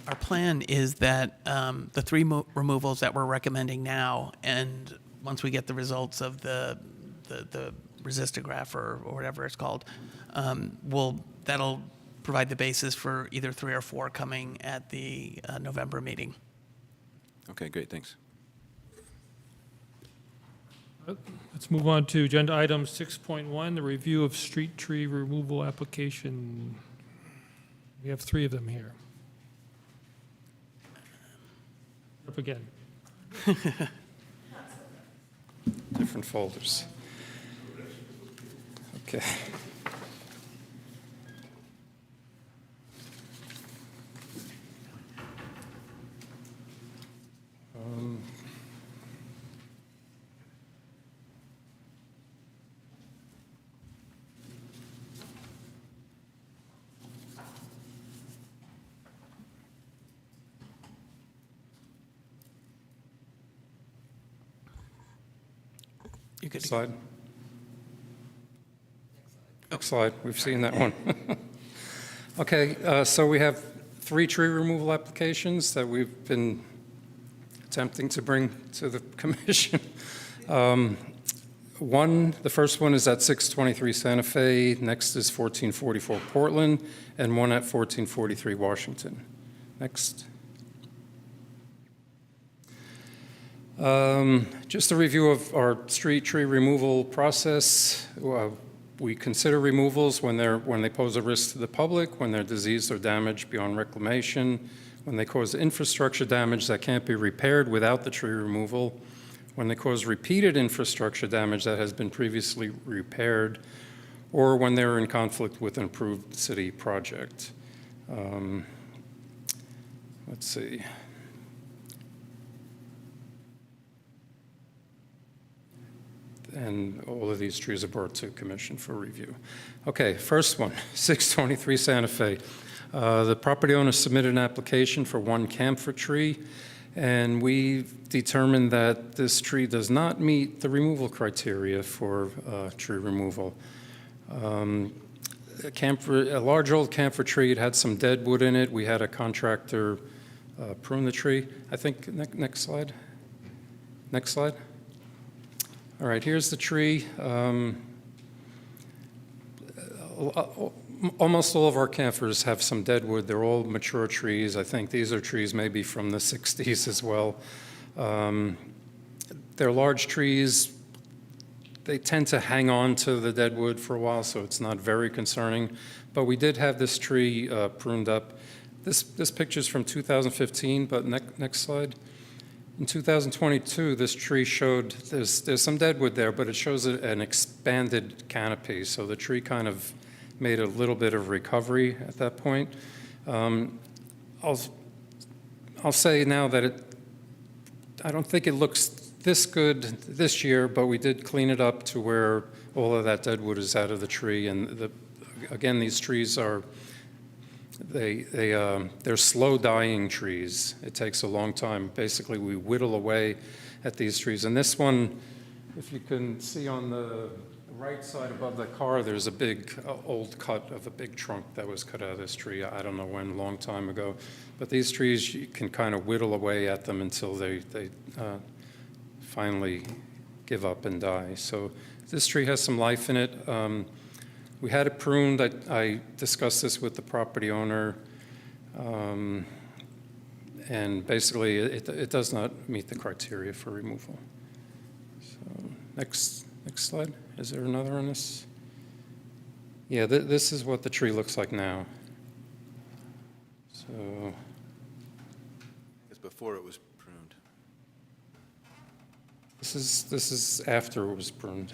our plan is that the three removals that we're recommending now, and once we get the results of the resistograph or whatever it's called, that'll provide the basis for either 3 or 4 coming at the November meeting. Okay, great, thanks. Let's move on to agenda item 6.1, the review of street tree removal application. We have 3 of them here. Up again. Different folders. Okay. You could Slide. Next slide. We've seen that one. Okay, so we have 3 tree removal applications that we've been attempting to bring to the commission. The first one is at 623 Santa Fe, next is 1444 Portland, and one at 1443 Washington. Next. Just a review of our street tree removal process. We consider removals when they pose a risk to the public, when they're diseased or damaged beyond reclamation, when they cause infrastructure damage that can't be repaired without the tree removal, when they cause repeated infrastructure damage that has been previously repaired, or when they're in conflict with an approved city project. Let's see. And all of these trees are brought to commission for review. Okay, first one, 623 Santa Fe. The property owner submitted an application for 1 camphor tree, and we determined that this tree does not meet the removal criteria for tree removal. A large old camphor tree, it had some dead wood in it. We had a contractor prune the tree. I think, next slide. Next slide. All right, here's the tree. Almost all of our camphors have some dead wood. They're all mature trees. I think these are trees maybe from the 60s as well. They're large trees. they tend to hang on to the dead wood for a while, so it's not very concerning. But we did have this tree pruned up. This picture's from 2015, but next slide. In 2022, this tree showed, there's some dead wood there, but it shows an expanded canopy. So the tree kind of made a little bit of recovery at that point. I'll say now that I don't think it looks this good this year, but we did clean it up to where all of that dead wood is out of the tree. And again, these trees are, they're slow dying trees. It takes a long time. Basically, we whittle away at these trees. And this one, if you can see on the right side above the car, there's a big old cut of a big trunk that was cut out of this tree. I don't know when, a long time ago. But these trees, you can kind of whittle away at them until they finally give up and die. So this tree has some life in it. We had it pruned. I discussed this with the property owner, and basically it does not meet the criteria for removal. So next slide. Is there another on this? Yeah, this is what the tree looks like now. So It's before it was pruned. this is after it was pruned.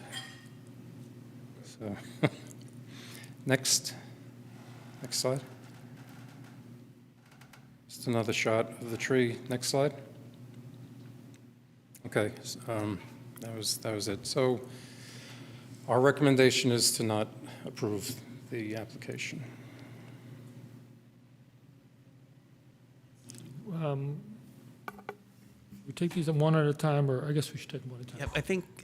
So next slide. Just another shot of the tree. Next slide. Okay, that was it. So our recommendation is to not approve the application. We take these one at a time, or I guess we should take them one at a time. Yep,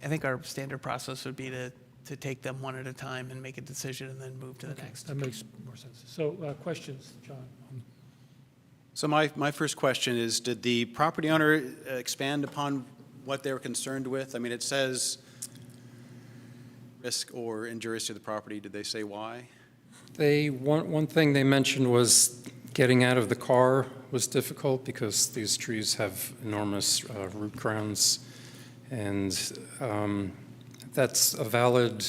I think our standard process would be to take them one at a time and make a decision and then move to the next. That makes more sense. So questions, John? So my first question is, did the property owner expand upon what they were concerned with? I mean, it says risk or injurious to the property. Did they say why? One thing they mentioned was getting out of the car was difficult because these trees have enormous root crowns, and that's a valid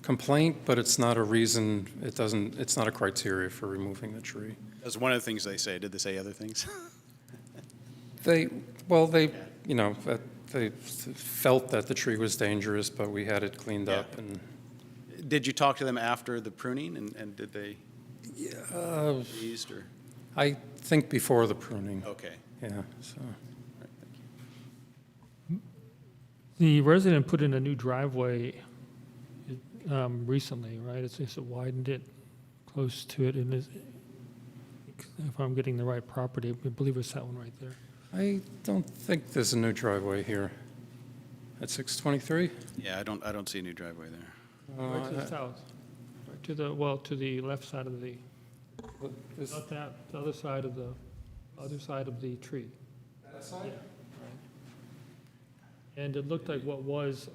complaint, but it's not a reason. It's not a criteria for removing the tree. That's one of the things they say. Did they say other things? They felt that the tree was dangerous, but we had it cleaned up. And Did you talk to them after the pruning, and did they? Pleased or? I think before the pruning. Okay. Yeah. So The resident put in a new driveway recently, right? It's widened it close to it, and if I'm getting the right property, I believe it's that one right there. I don't think there's a new driveway here at 623. Yeah, I don't see a new driveway there. Right to the south, right to the left side of the, not that, the other side of the tree. That side? And it looked like what was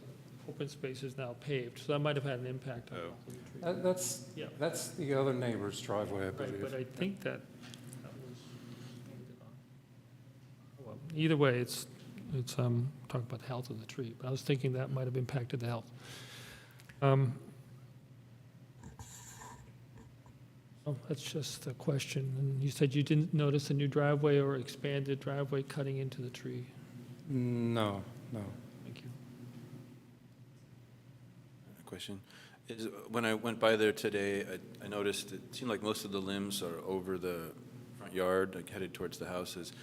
open space is now paved, so that might have had an impact on Oh. the tree. That's that's the other neighbor's driveway, I Right, believe. but I think that was painted on. Well, either way, it's talking about the health of the tree, but I was thinking that might have impacted the health. That's just a question. And you said you didn't notice a new driveway or expanded driveway cutting into the tree. No. Thank you. Question is, when I went by there today, I noticed it seemed like most of the limbs are over the front yard, like headed towards the houses.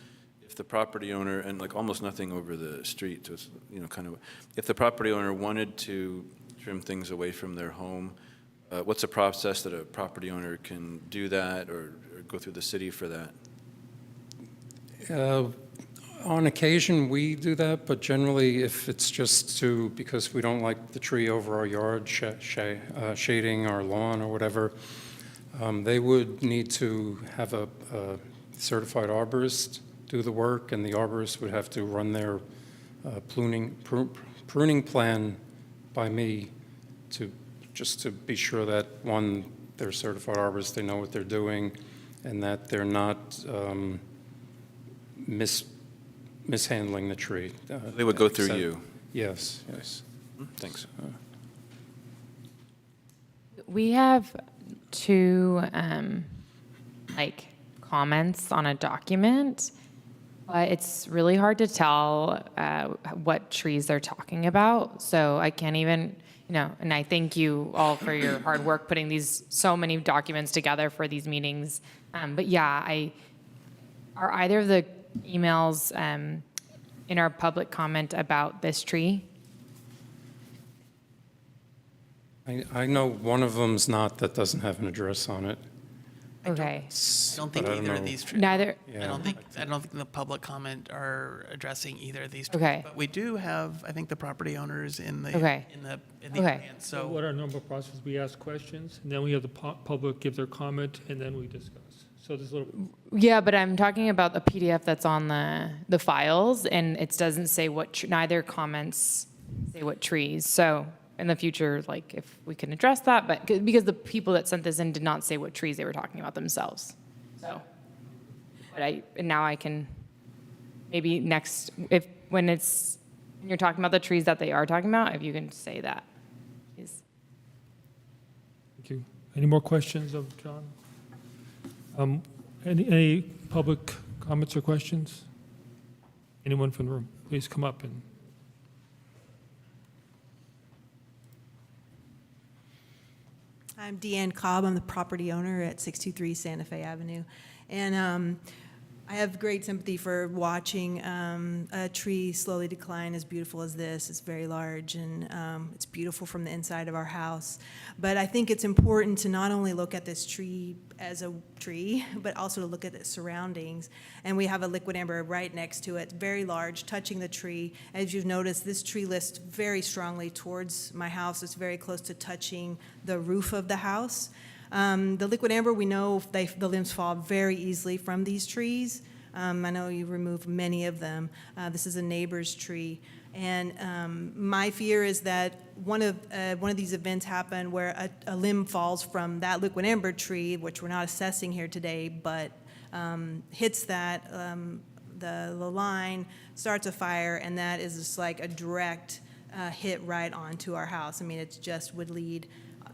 If the property owner, and like almost nothing over the street, so it's, kind of, if the property owner wanted to trim things away from their home, what's a process that a property owner can do that or go through the city for that? On occasion, we do that, but generally, if it's just because we don't like the tree over our yard, shading our lawn or whatever, they would need to have a certified arborist do the work, and the arborist would have to run their pruning plan by me just to be sure that, one, they're certified arborists, they know what they're doing, and that they're not mishandling the tree. They would go through you? Yes. Thanks. We have two, like, comments on a document, but it's really hard to tell what trees they're talking about. So I can't even, and I thank you all for your hard work putting so many documents together for these meetings. But yeah, are either of the emails in our public comment about this tree? I know one of them's not, that doesn't have an address on it. Okay. I don't think But I don't either of know. these trees. Neither, I don't think the public comment are addressing either of these trees. Okay. But we do have, I think, the property owners in the Okay. in the Okay. audience. So So what our normal process, we ask questions, and then we have the public give their comment, and then we discuss. So there's a little, yeah, but I'm talking about the PDF that's on the files, and it doesn't say neither comments say what trees. So in the future, like, if we can address that, but because the people that sent this in did not say what trees they were talking about themselves. So, but now I can, maybe next, when you're talking about the trees that they are talking about, if you can say that, please. thank you. Any more questions of John? Any public comments or questions? Anyone from the room? Please come up and. I'm Deanne Cobb. I'm the property owner at 623 Santa Fe Avenue. And I have great sympathy for watching a tree slowly decline as beautiful as this. It's very large, and it's beautiful from the inside of our house. But I think it's important to not only look at this tree as a tree, but also to look at its surroundings. And we have a liquid amber right next to it, very large, touching the tree. As you've noticed, this tree lists very strongly towards my house. It's very close to touching the roof of the house. The liquid amber, we know the limbs fall very easily from these trees. I know you remove many of them. This is a neighbor's tree. And my fear is that one of these events happen where a limb falls from that liquid amber tree, which we're not assessing here today, but hits that, the line, starts a fire, and that is just like a direct hit right onto our house. I mean, it just would lead.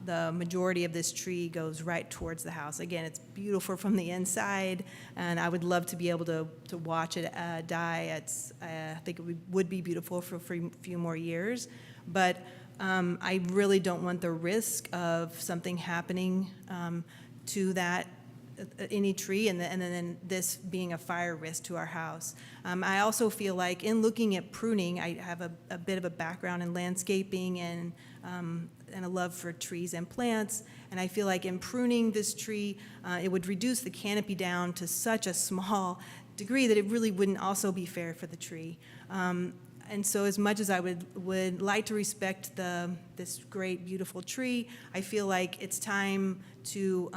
The majority of this tree goes right towards the house. Again, it's beautiful from the inside, and I would love to be able to watch it die. I think it would be beautiful for a few more years, but I really don't want the risk of something happening to that any tree, and then this being a fire risk to our house. I also feel like in looking at pruning, I have a bit of a background in landscaping and a love for trees and plants, and I feel like in pruning this tree, it would reduce the canopy down to such a small degree that it really wouldn't also be fair for the tree. And so as much as I would like to respect this great, beautiful tree, I feel like it's time to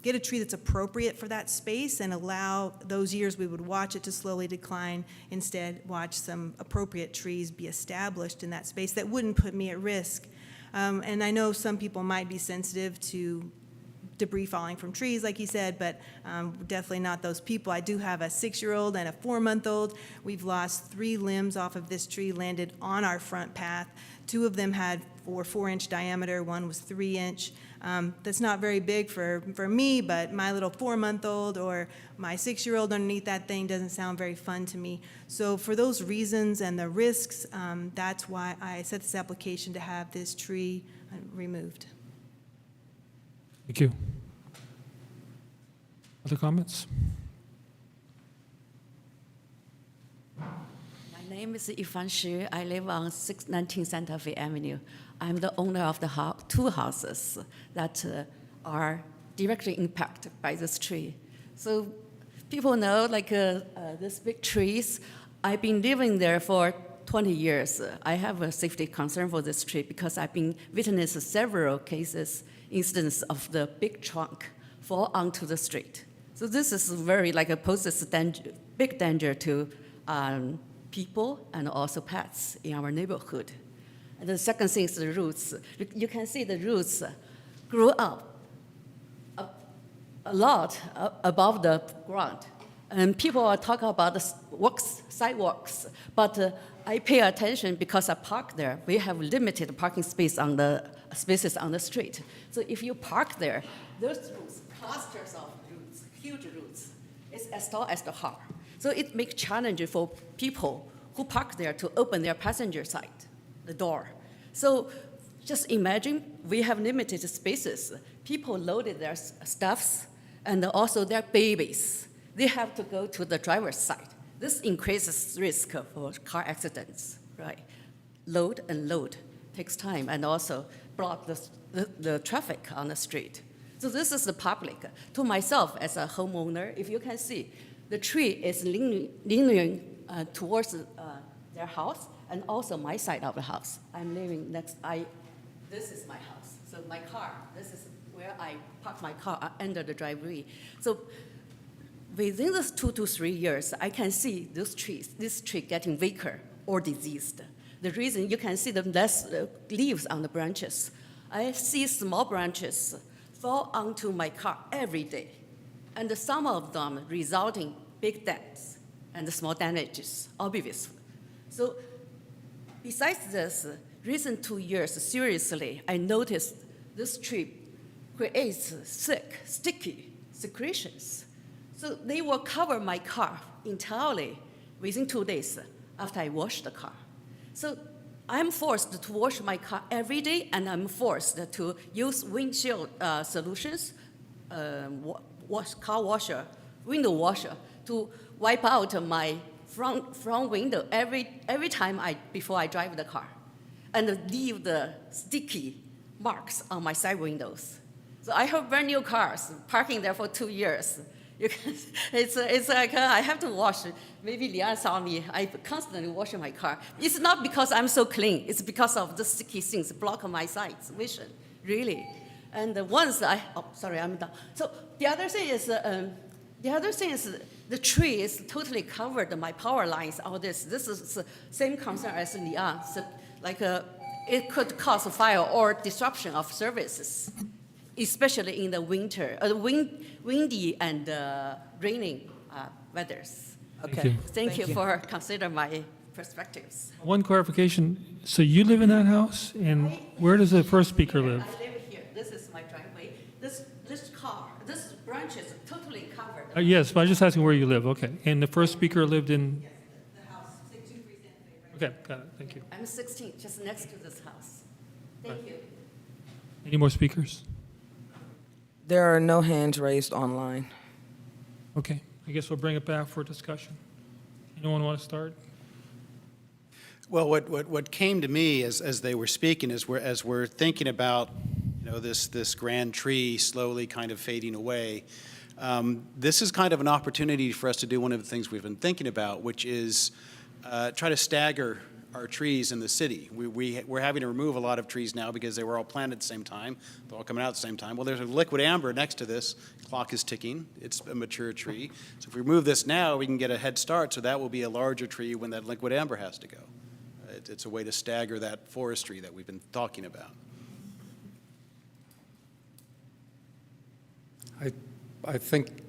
get a tree that's appropriate for that space and allow those years we would watch it to slowly decline, instead watch some appropriate trees be established in that space that wouldn't put me at risk. And I know some people might be sensitive to debris falling from trees, like he said, but definitely not those people. I do have a 6-year-old and a 4-month-old. We've lost 3 limbs off of this tree, landed on our front path. 2 of them were 4-inch diameter, 1 was 3-inch. That's not very big for me, but my little 4-month-old or my 6-year-old underneath that thing doesn't sound very fun to me. So for those reasons and the risks, that's why I set this application to have this tree removed. Thank you. Other comments? My name is Yifan Shi. I live on 619 Santa Fe Avenue. I'm the owner of the 2 houses that are directly impacted by this tree. So people know, like these big trees, I've been living there for 20 years. I have a safety concern for this tree because I've been witnessed several instances of the big trunk fall onto the street. So this is very, poses big danger to people and also pets in our neighborhood. And the second thing is the roots. You can see the roots grew up a lot above the ground. And people are talking about the sidewalks, but I pay attention because I park there. We have limited parking spaces on the street. So if you park there, those roots, clusters of roots, huge roots, it's as tall as the car. So it makes challenging for people who park there to open their passenger side, the door. So just imagine we have limited spaces. People loaded their stuffs and also their babies. They have to go to the driver's side. This increases risk for car accidents, right? Load and load takes time and also block the traffic on the street. So this is the public. To myself as a homeowner, if you can see, the tree is leaning towards their house and also my side of the house. I'm living next, this is my house. So my car, this is where I park my car under the driveway. So within this 2 to 3 years, I can see this tree getting weaker or diseased. The reason you can see the less leaves on the branches. I see small branches fall onto my car every day, and some of them resulting big dents and small damages, obviously. So besides this, recent 2 years, seriously, I noticed this tree creates thick, sticky secretions. So they will cover my car entirely within 2 days after I wash the car. So I'm forced to wash my car every day, and I'm forced to use windshield solutions, car washer, window washer, to wipe out my front window every time before I drive the car, and leave the sticky marks on my side windows. So I have brand new cars parking there for 2 years. It's like I have to wash. Maybe Lian saw me. I constantly wash my car. It's not because I'm so clean. It's because of the sticky things block my sight vision, really. And once sorry, I'm done. So the other thing is the tree is totally covered my power lines. All this is the same concern as Lian. So it could cause a fire or disruption of services, especially in the winter, windy and raining weathers. Okay, thank you for considering my perspectives. One clarification, so you live in that house, and where does the first speaker live? I live here. This is my driveway. This branch is totally covered. Yes, but I'm just asking where you live, okay. And the first speaker lived in? Yes, the house, 623 Santa Fe. Okay, got it, thank you. I'm 16, just next to this house. Thank you. Any more speakers? There are no hands raised online. Okay, I guess we'll bring it back for discussion. Anyone want to start? Well, what came to me as they were speaking is as we're thinking about, this grand tree slowly kind of fading away, this is kind of an opportunity for us to do one of the things we've been thinking about, which is try to stagger our trees in the city. We're having to remove a lot of trees now because they were all planted at the same time. They're all coming out at the same time. Well, there's a liquid amber next to this. Clock is ticking. It's a mature tree. So if we remove this now, we can get a head start. So that will be a larger tree when that liquid amber has to go. It's a way to stagger that forestry that we've been talking about. I think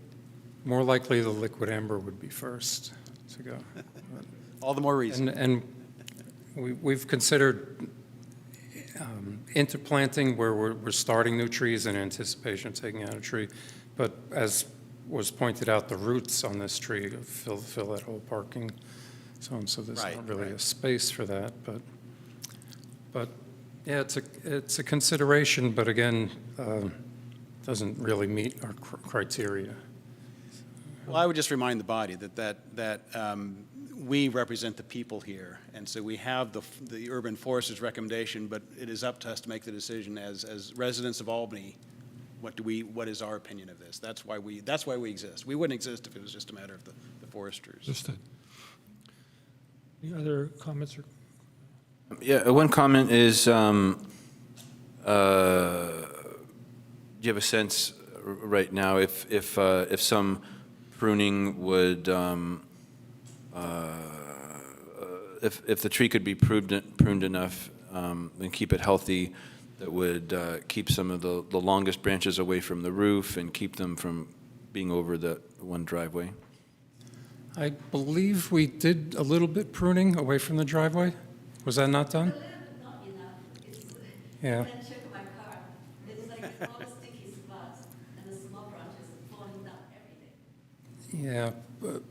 more likely the liquid amber would be first to go. All the more reason. And we've considered interplanting where we're starting new trees in anticipation of taking out a tree. But as was pointed out, the roots on this tree fill that whole parking zone, so there's not really a space for that. But yeah, it's a consideration, but again, doesn't really meet our criteria. Well, I would just remind the body that we represent the people here, and so we have the urban forester's recommendation, but it is up to us to make the decision as residents of Albany. What is our opinion of this? That's why we exist. We wouldn't exist if it was just a matter of the foresters. Understood. Any other comments or? Yeah, one comment is, do you have a sense right now if some pruning would, if the tree could be pruned enough and keep it healthy, that would keep some of the longest branches away from the roof and keep them from being over the one driveway? I believe we did a little bit pruning away from the driveway. Was that not done? Not enough. It's, Yeah. You can check my car. It's like all sticky spots and the small branches falling down every day. Yeah, but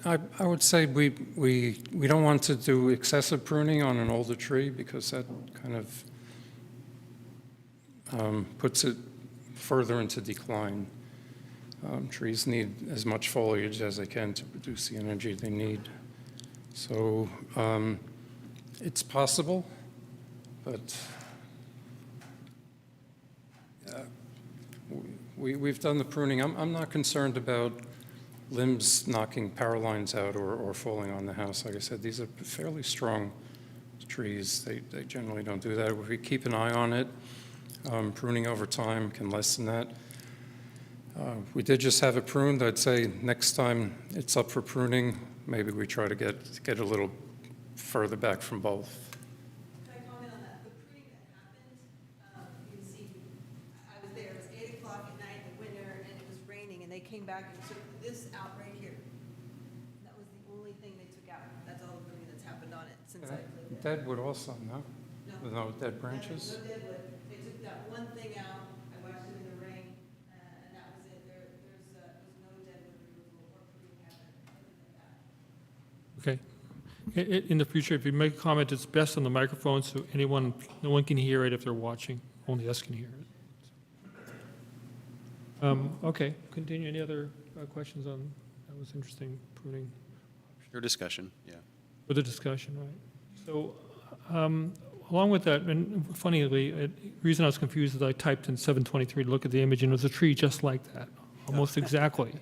I would say we don't want to do excessive pruning on an older tree because that kind of puts it further into decline. Trees need as much foliage as they can to produce the energy they need. So it's possible, but we've done the pruning. I'm not concerned about limbs knocking power lines out or falling on the house. Like I said, these are fairly strong trees. They generally don't do that. If we keep an eye on it, pruning over time can lessen that. We did just have it pruned. I'd say next time it's up for pruning, maybe we try to get a little further back from both. Can I comment on that? The pruning that happened, you can see, I was there, it was 8 o'clock at night in the winter, and it was raining, and they came back and took this out right here. That was the only thing they took out. That's all the pruning that's happened on it since I lived there. Deadwood also, no? No dead branches? No deadwood. They took that one thing out, I watched it in the rain, and that was it. There's no deadwood removal or pruning happened other than that. Okay. In the future, if you make a comment, it's best on the microphone so no one can hear it if they're watching. Only us can hear it. Okay, continue. Any other questions on, that was interesting, pruning? Your discussion, yeah. For the discussion, right. So along with that, and funnily, the reason I was confused is I typed in 723 to look at the image, and it was a tree just like that, almost exactly.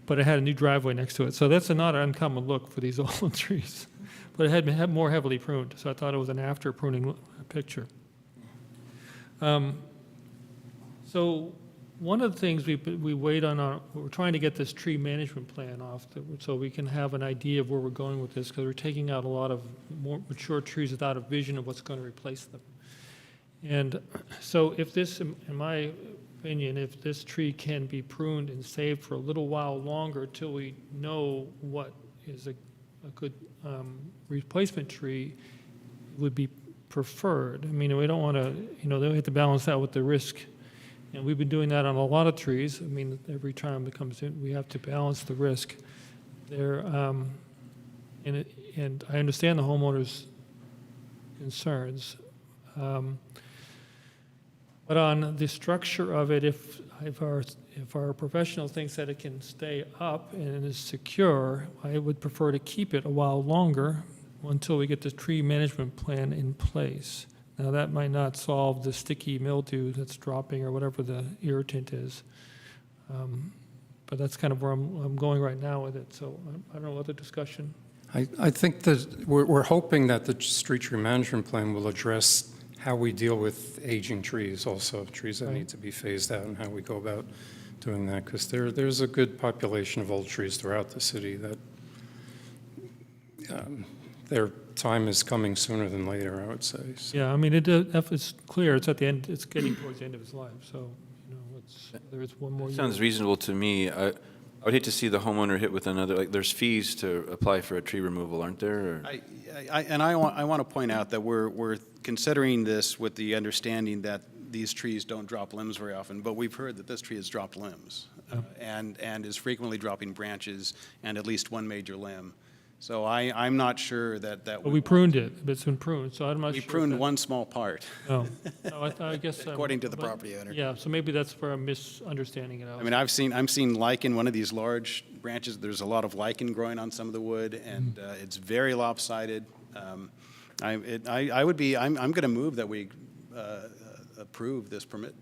But it had a new driveway next to it. So that's not an uncommon look for these old trees. But it had been more heavily pruned, so I thought it was an after pruning picture. So one of the things we wait on, we're trying to get this tree management plan off so we can have an idea of where we're going with this, because we're taking out a lot of more mature trees without a vision of what's going to replace them. And so if this, in my opinion, if this tree can be pruned and saved for a little while longer till we know what is a good replacement tree, would be preferred. I mean, we don't want to, they have to balance that with the risk. And we've been doing that on a lot of trees. I mean, every time it comes in, we have to balance the risk there. And I understand the homeowner's concerns. But on the structure of it, if our professional thinks that it can stay up and is secure, I would prefer to keep it a while longer until we get the tree management plan in place. Now, that might not solve the sticky mildew that's dropping or whatever the irritant is. But that's kind of where I'm going right now with it. So I don't know, other discussion? I think that we're hoping that the street tree management plan will address how we deal with aging trees also, trees that need to be phased out, and how we go about doing that, because there's a good population of old trees throughout the city that their time is coming sooner than later, I would say. So. Yeah, I mean, it's clear, it's at the end, it's getting towards the end of its life, so, there is one more year. Sounds reasonable to me. I would hate to see the homeowner hit with another, like, there's fees to apply for a tree removal, aren't there? Or? I want to point out that we're considering this with the understanding that these trees don't drop limbs very often, but we've heard that this tree has dropped limbs and is frequently dropping branches and at least one major limb. So I'm not sure that. But we pruned it, but it's been pruned, so I'm not sure. We pruned one small part. Oh, I guess. According to the property owner. Yeah, so maybe that's where I'm misunderstanding it. I mean, I'm seeing lichen, one of these large branches. There's a lot of lichen growing on some of the wood, and it's very lopsided. I'm going to move that we approve this permit.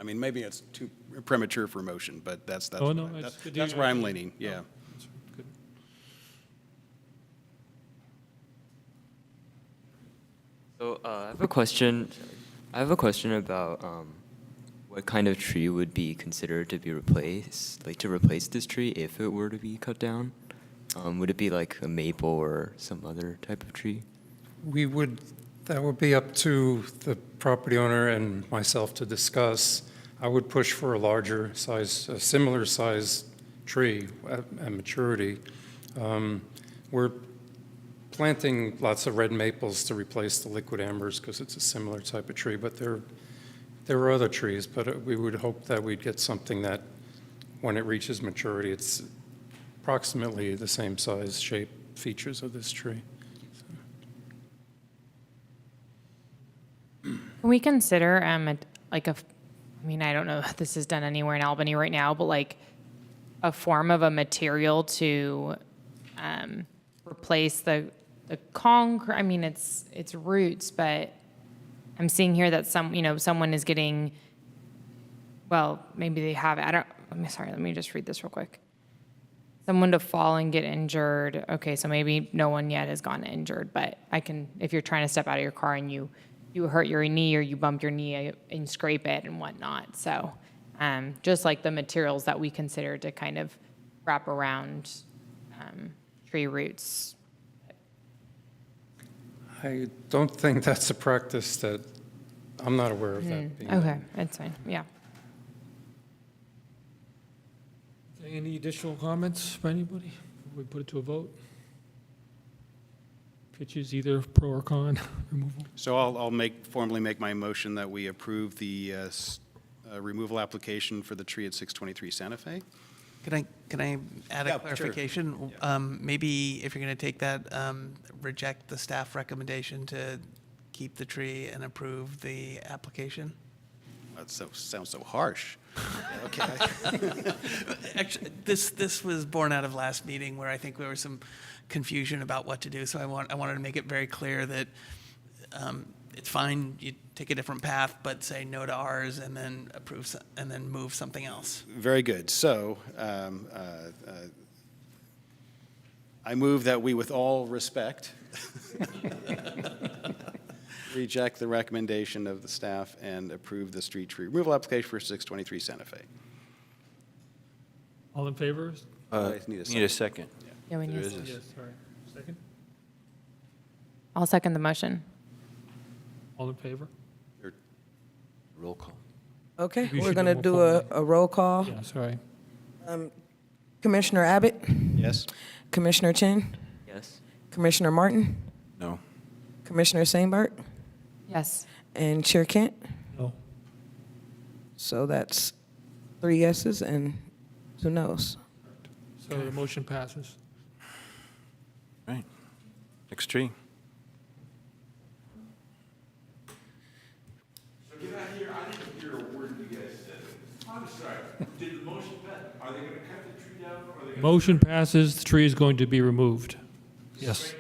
I mean, maybe it's too premature for motion, but that's where I'm leaning. Yeah. Oh, that's good. So I have a question. About what kind of tree would be considered to be replaced, like to replace this tree if it were to be cut down. Would it be like a maple or some other type of tree? That would be up to the property owner and myself to discuss. I would push for a larger size, a similar size tree at maturity. We're planting lots of red maples to replace the liquid ambers because it's a similar type of tree, but there are other trees, but we would hope that we'd get something that, when it reaches maturity, it's approximately the same size, shape, features of this tree. Can we consider, I mean, I don't know if this is done anywhere in Albany right now, but like a form of a material to replace the concrete, I mean, it's roots, but I'm seeing here that someone is getting, well, maybe they have, I'm sorry, let me just read this real quick. Someone to fall and get injured. Okay, so maybe no one yet has gotten injured, but if you're trying to step out of your car and you hurt your knee or you bump your knee and scrape it and whatnot. So just like the materials that we consider to kind of wrap around tree roots. I don't think that's a practice that, I'm not aware of that being Okay, done. that's fine, yeah. Any additional comments by anybody? Before we put it to a vote? Pitches either pro or con removal? So I'll formally make my motion that we approve the removal application for the tree at 623 Santa Fe. Can I add Yeah, a sure. clarification? Maybe if you're going to take that, reject the staff recommendation to keep the tree and approve the application? That sounds so harsh. Okay. Actually, this was born out of last meeting where I think there was some confusion about what to do. So I wanted to make it very clear that it's fine, you take a different path, but say no to ours and then approve, and then move something else. Very good. So I move that we, with all respect, reject the recommendation of the staff and approve the street tree removal application for 623 Santa Fe. All in favor? I need a Need a second. Yeah, we There need is to- a- Yes, sorry. Second? I'll second the motion. All in favor? Roll call. Okay, We we're should going to do do more a roll call. Yeah, sorry. Commissioner Abbott, Yes? Commissioner Chin, Yes. Commissioner Martin, No. Commissioner Sainbart, Yes. and Chair Kent. No. So that's 3 yeses and 2 noes. So the motion passes. Right. Next tree. So did I didn't hear a word you guys said. I'm sorry. Did the motion pass? Are they going to cut the tree down or are they going to? Motion passes, the tree is going to be removed. Yes.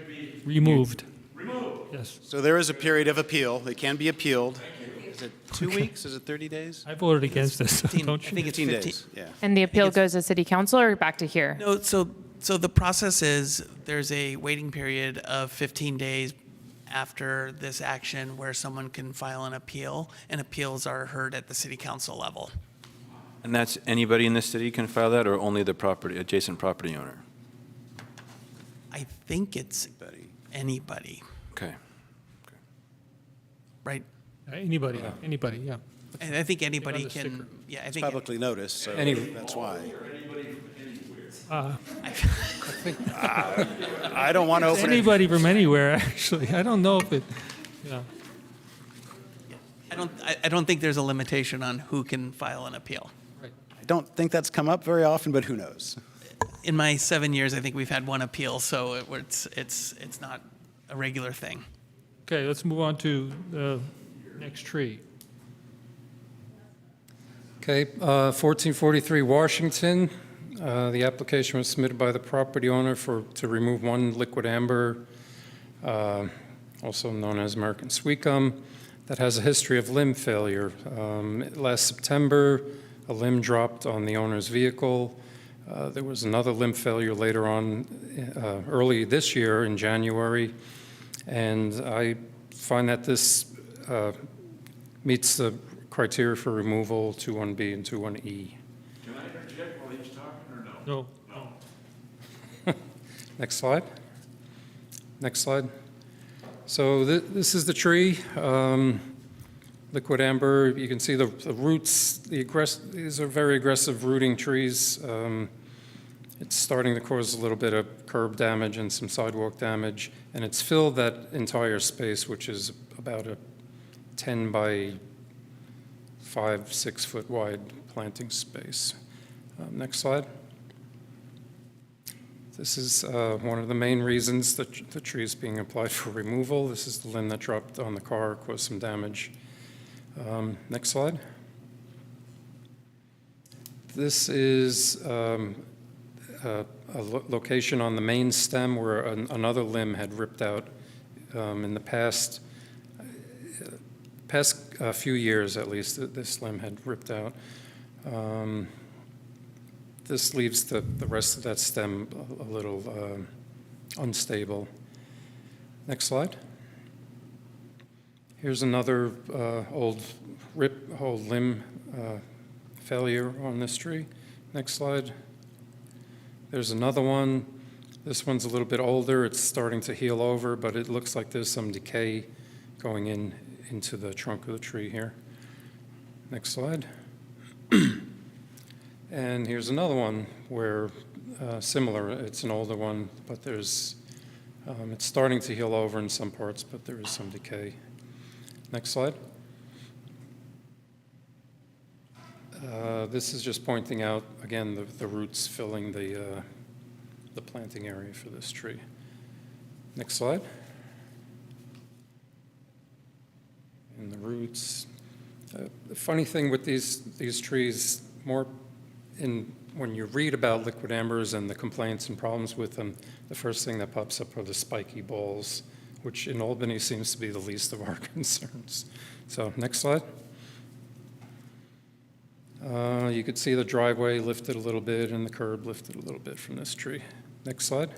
Removed. Removed. Yes. So there is a period of appeal. It can be appealed. Is it 2 weeks? Is it 30 days? I voted against this, so 15 don't I you? think it's 15 15. days, yeah. And the appeal goes to city council or back to here? No, so the process is, there's a waiting period of 15 days after this action where someone can file an appeal, and appeals are heard at the city council level. And that's anybody in the city can file that, or only the adjacent property owner? I think it's anybody, Okay. right? Anybody, yeah. And I think anybody the can, sticker. yeah, I It's think. publicly noticed, so Any- that's why. Uh, I don't want to open it. Anybody from anywhere, actually. I don't know if it, yeah. I don't think there's a limitation on who can file an appeal. I don't think that's come up very often, but who knows? In my 7 years, I think we've had one appeal, so it's not a regular thing. Okay, let's move on to the next tree. Okay, 1443 Washington. The application was submitted by the property owner to remove one liquid amber, also known as American sweet gum, that has a history of limb failure. Last September, a limb dropped on the owner's vehicle. There was another limb failure later on, early this year in January. And I find that this meets the criteria for removal, 21B and 21E. Can I interject while he's talking or no? No. Next slide. Next slide. So this is the tree. liquid amber, you can see the roots, these are very aggressive rooting trees. It's starting to cause a little bit of curb damage and some sidewalk damage, and it's filled that entire space, which is about a 10 by 5, 6 foot wide planting space. Next slide. This is one of the main reasons that the tree is being applied for removal. This is the limb that dropped on the car, caused some damage. Next slide. This is a location on the main stem where another limb had ripped out in the past few years, at least. This limb had ripped out. This leaves the rest of that stem a little unstable. Next slide. Here's another old limb failure on this tree. Next slide. There's another one. This one's a little bit older. It's starting to heal over, but it looks like there's some decay going into the trunk of the tree here. Next slide. And here's another one where similar. It's an older one, but it's starting to heal over in some parts, but there is some decay. Next slide. This is just pointing out, again, the roots filling the planting area for this tree. Next slide. And the roots. The funny thing with these trees, when you read about liquid ambers and the complaints and problems with them, the first thing that pops up are the spiky balls, which in Albany seems to be the least of our concerns. So next slide. You could see the driveway lifted a little bit and the curb lifted a little bit from this tree. Next slide.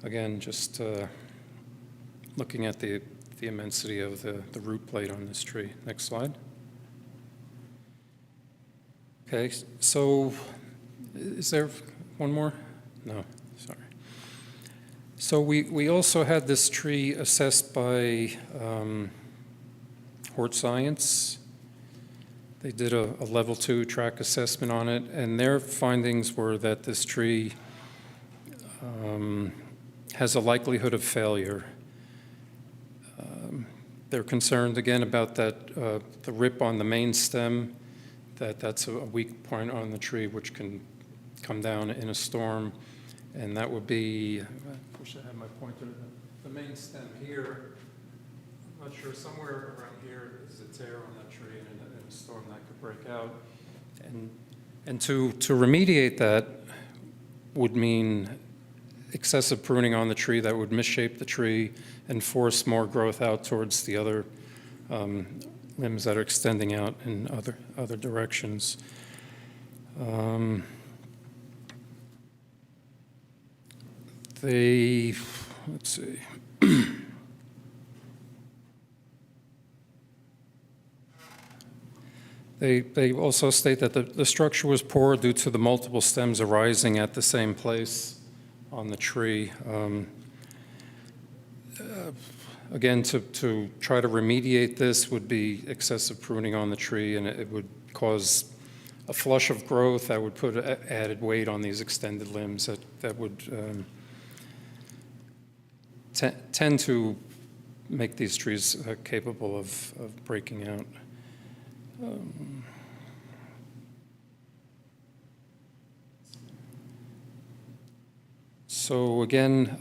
Again, just looking at the immensity of the root plate on this tree. Next slide. Okay, so is there one more? No, sorry. So we also had this tree assessed by Hort Science. They did a level 2 track assessment on it, and their findings were that this tree has a likelihood of failure. They're concerned again about that the rip on the main stem, that's a weak point on the tree which can come down in a storm, and that would be, I wish I had my pointer, the main stem here. I'm not sure, somewhere around here is a tear on that tree, and in a storm that could break out. And to remediate that would mean excessive pruning on the tree that would misshape the tree and force more growth out towards the other limbs that are extending out in other directions. Let's see. They also state that the structure was poor due to the multiple stems arising at the same place on the tree. Again, to try to remediate this would be excessive pruning on the tree, and it would cause a flush of growth that would put added weight on these extended limbs that would tend to make these trees capable of breaking out. So again,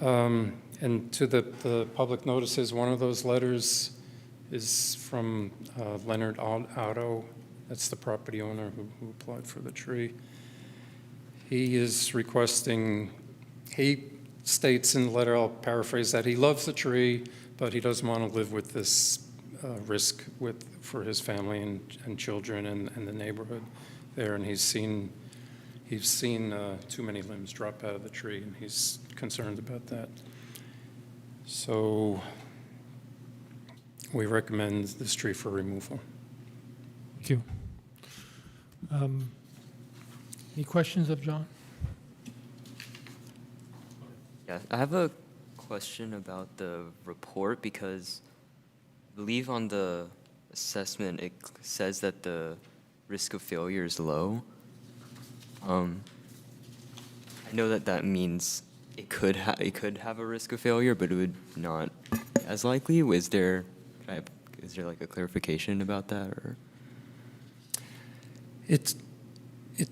and to the public notices, one of those letters is from Leonard Otto. That's the property owner who applied for the tree. He is requesting, he states in the letter, I'll paraphrase that, he loves the tree, but he doesn't want to live with this risk for his family and children and the neighborhood there, and he's seen too many limbs drop out of the tree, and he's concerned about that. So we recommend this tree for removal. Thank you. Any questions of John? Yeah, I have a question about the report because believe on the assessment, it says that the risk of failure is low. I know that that means it could have a risk of failure, but it would not be as likely. Is there like a clarification about that, or? It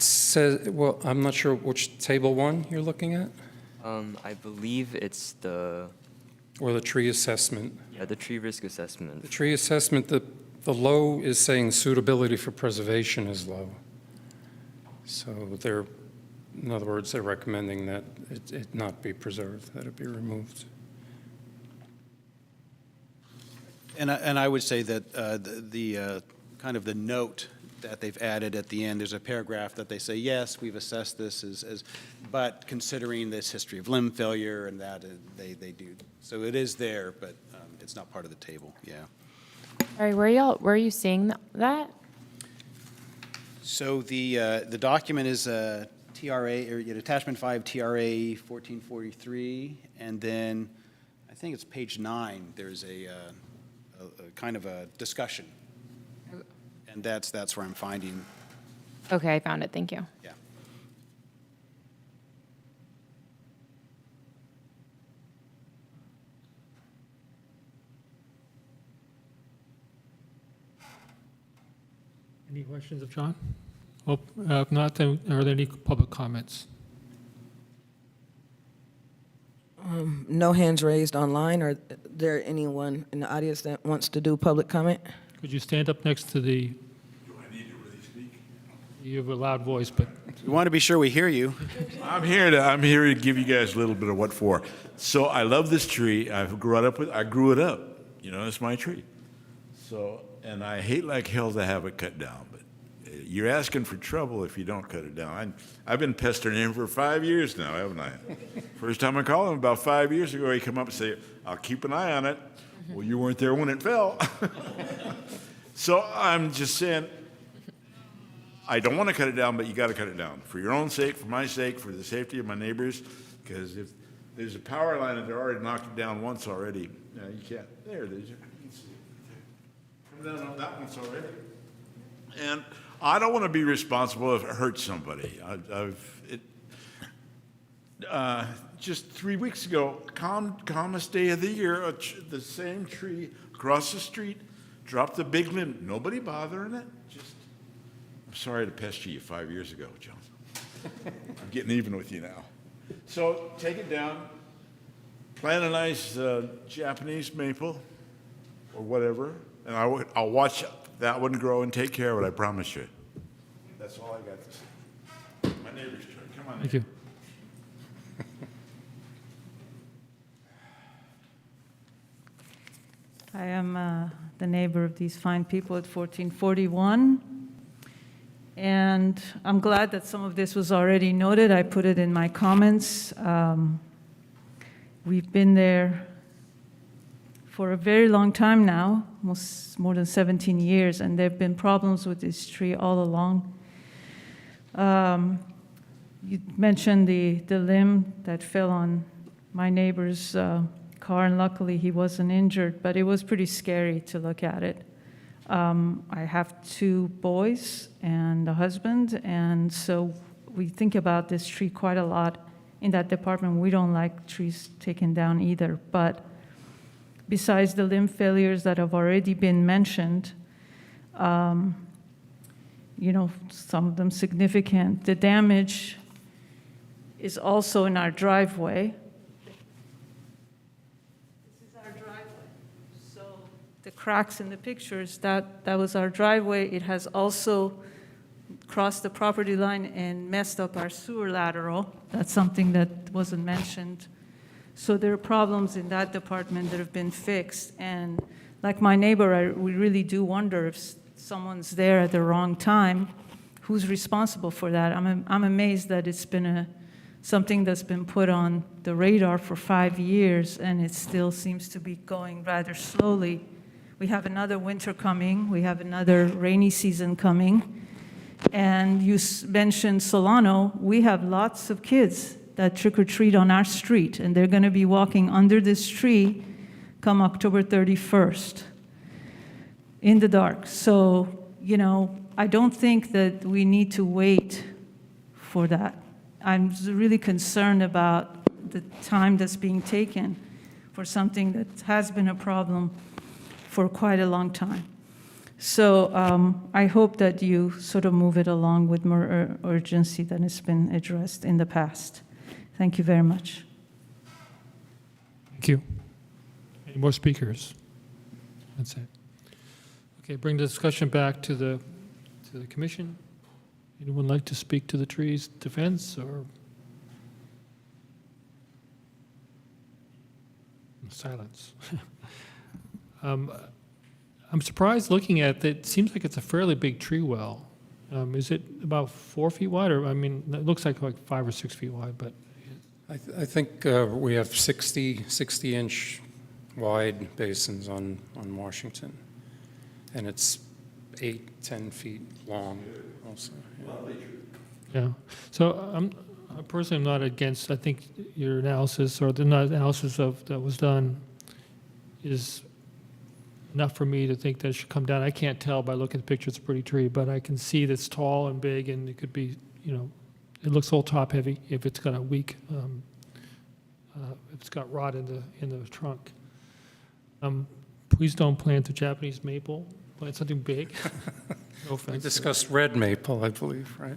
says, well, I'm not sure which table one you're looking at, I believe it's the or the tree assessment. the tree risk assessment. The tree assessment, the low is saying suitability for preservation is low. So they're, in other words, they're recommending that it not be preserved, that it be removed. And I would say that the kind of the note that they've added at the end, there's a paragraph that they say, yes, we've assessed this as but considering this history of limb failure and that, they do. So it is there, but it's not part of the table, yeah. Sorry, where are you seeing that? So the document is TRA, or attachment 5, TRA 1443, and then I think it's page 9, there's a kind of a discussion. And that's where I'm finding, Okay, I found it. Thank you. yeah. Any questions of John? If not, then are there any public comments? No hands raised online. Are there anyone in the audience that wants to do public comment? Could you stand up next to the, Do I need to really speak? you have a loud voice, but We want to be sure we hear you. I'm here to give you guys a little bit of what for. So I love this tree. I grew it up. You know, it's my tree. So, and I hate like hell to have it cut down, but you're asking for trouble if you don't cut it down. I've been pestering him for 5 years now, haven't I? First time I called him about 5 years ago, he come up and say, I'll keep an eye on it. Well, you weren't there when it fell. So I'm just saying, I don't want to cut it down, but you got to cut it down for your own sake, for my sake, for the safety of my neighbors. Because if there's a power line that they're already knocked it down once already, you can't. There it is. You can see it. Come down on that once already. And I don't want to be responsible if it hurts somebody. Just 3 weeks ago, calmest day of the year, the same tree across the street dropped a big limb. Nobody bothering it. I'm sorry to pester you 5 years ago, John. I'm getting even with you now. So take it down, plant a nice Japanese maple or whatever, and I'll watch that one grow and take care of it, I promise you. That's all I got to say. My neighbor's tree. Come on. thank you. I am the neighbor of these fine people at 1441. And I'm glad that some of this was already noted. I put it in my comments. We've been there for a very long time now, almost more than 17 years, and there have been problems with this tree all along. You mentioned the limb that fell on my neighbor's car, and luckily he wasn't injured, but it was pretty scary to look at it. I have 2 boys and a husband, and so we think about this tree quite a lot in that department. We don't like trees taken down either, but besides the limb failures that have already been mentioned, you know, some of them significant, the damage is also in our driveway. The cracks in the pictures, that was our driveway. It has also crossed the property line and messed up our sewer lateral. That's something that wasn't mentioned. So there are problems in that department that have been fixed. And like my neighbor, we really do wonder if someone's there at the wrong time, who's responsible for that? I'm amazed that it's been something that's been put on the radar for 5 years, and it still seems to be going rather slowly. We have another winter coming. We have another rainy season coming. And you mentioned Solano. We have lots of kids that trick-or-treat on our street, and they're going to be walking under this tree come October 31st. in the dark. So, you know, I don't think that we need to wait for that. I'm really concerned about the time that's being taken for something that has been a problem for quite a long time. So I hope that you sort of move it along with more urgency than it's been addressed in the past. Thank you very much. Thank you. Any more speakers? That's it. Okay, bring the discussion back to the commission. Anyone like to speak to the trees defense or? Silence. I'm surprised looking at it. It seems like it's a fairly big tree well. Is it about 4 feet wide, or I mean, it looks like 5 or 6 feet wide, but I think we have 60-inch wide basins on Washington, and it's 8-10 feet long also. yeah. So I personally am not against. I think your analysis or the analysis of that was done is enough for me to think that it should come down. I can't tell by looking at the picture; it's a pretty tree, but I can see that it's tall and big, and it could be, you know, it looks a little top heavy if it's got a weak, if it's got rot in the trunk. Please don't plant the Japanese maple. Plant something big. No offense. We discussed red maple, I believe, right?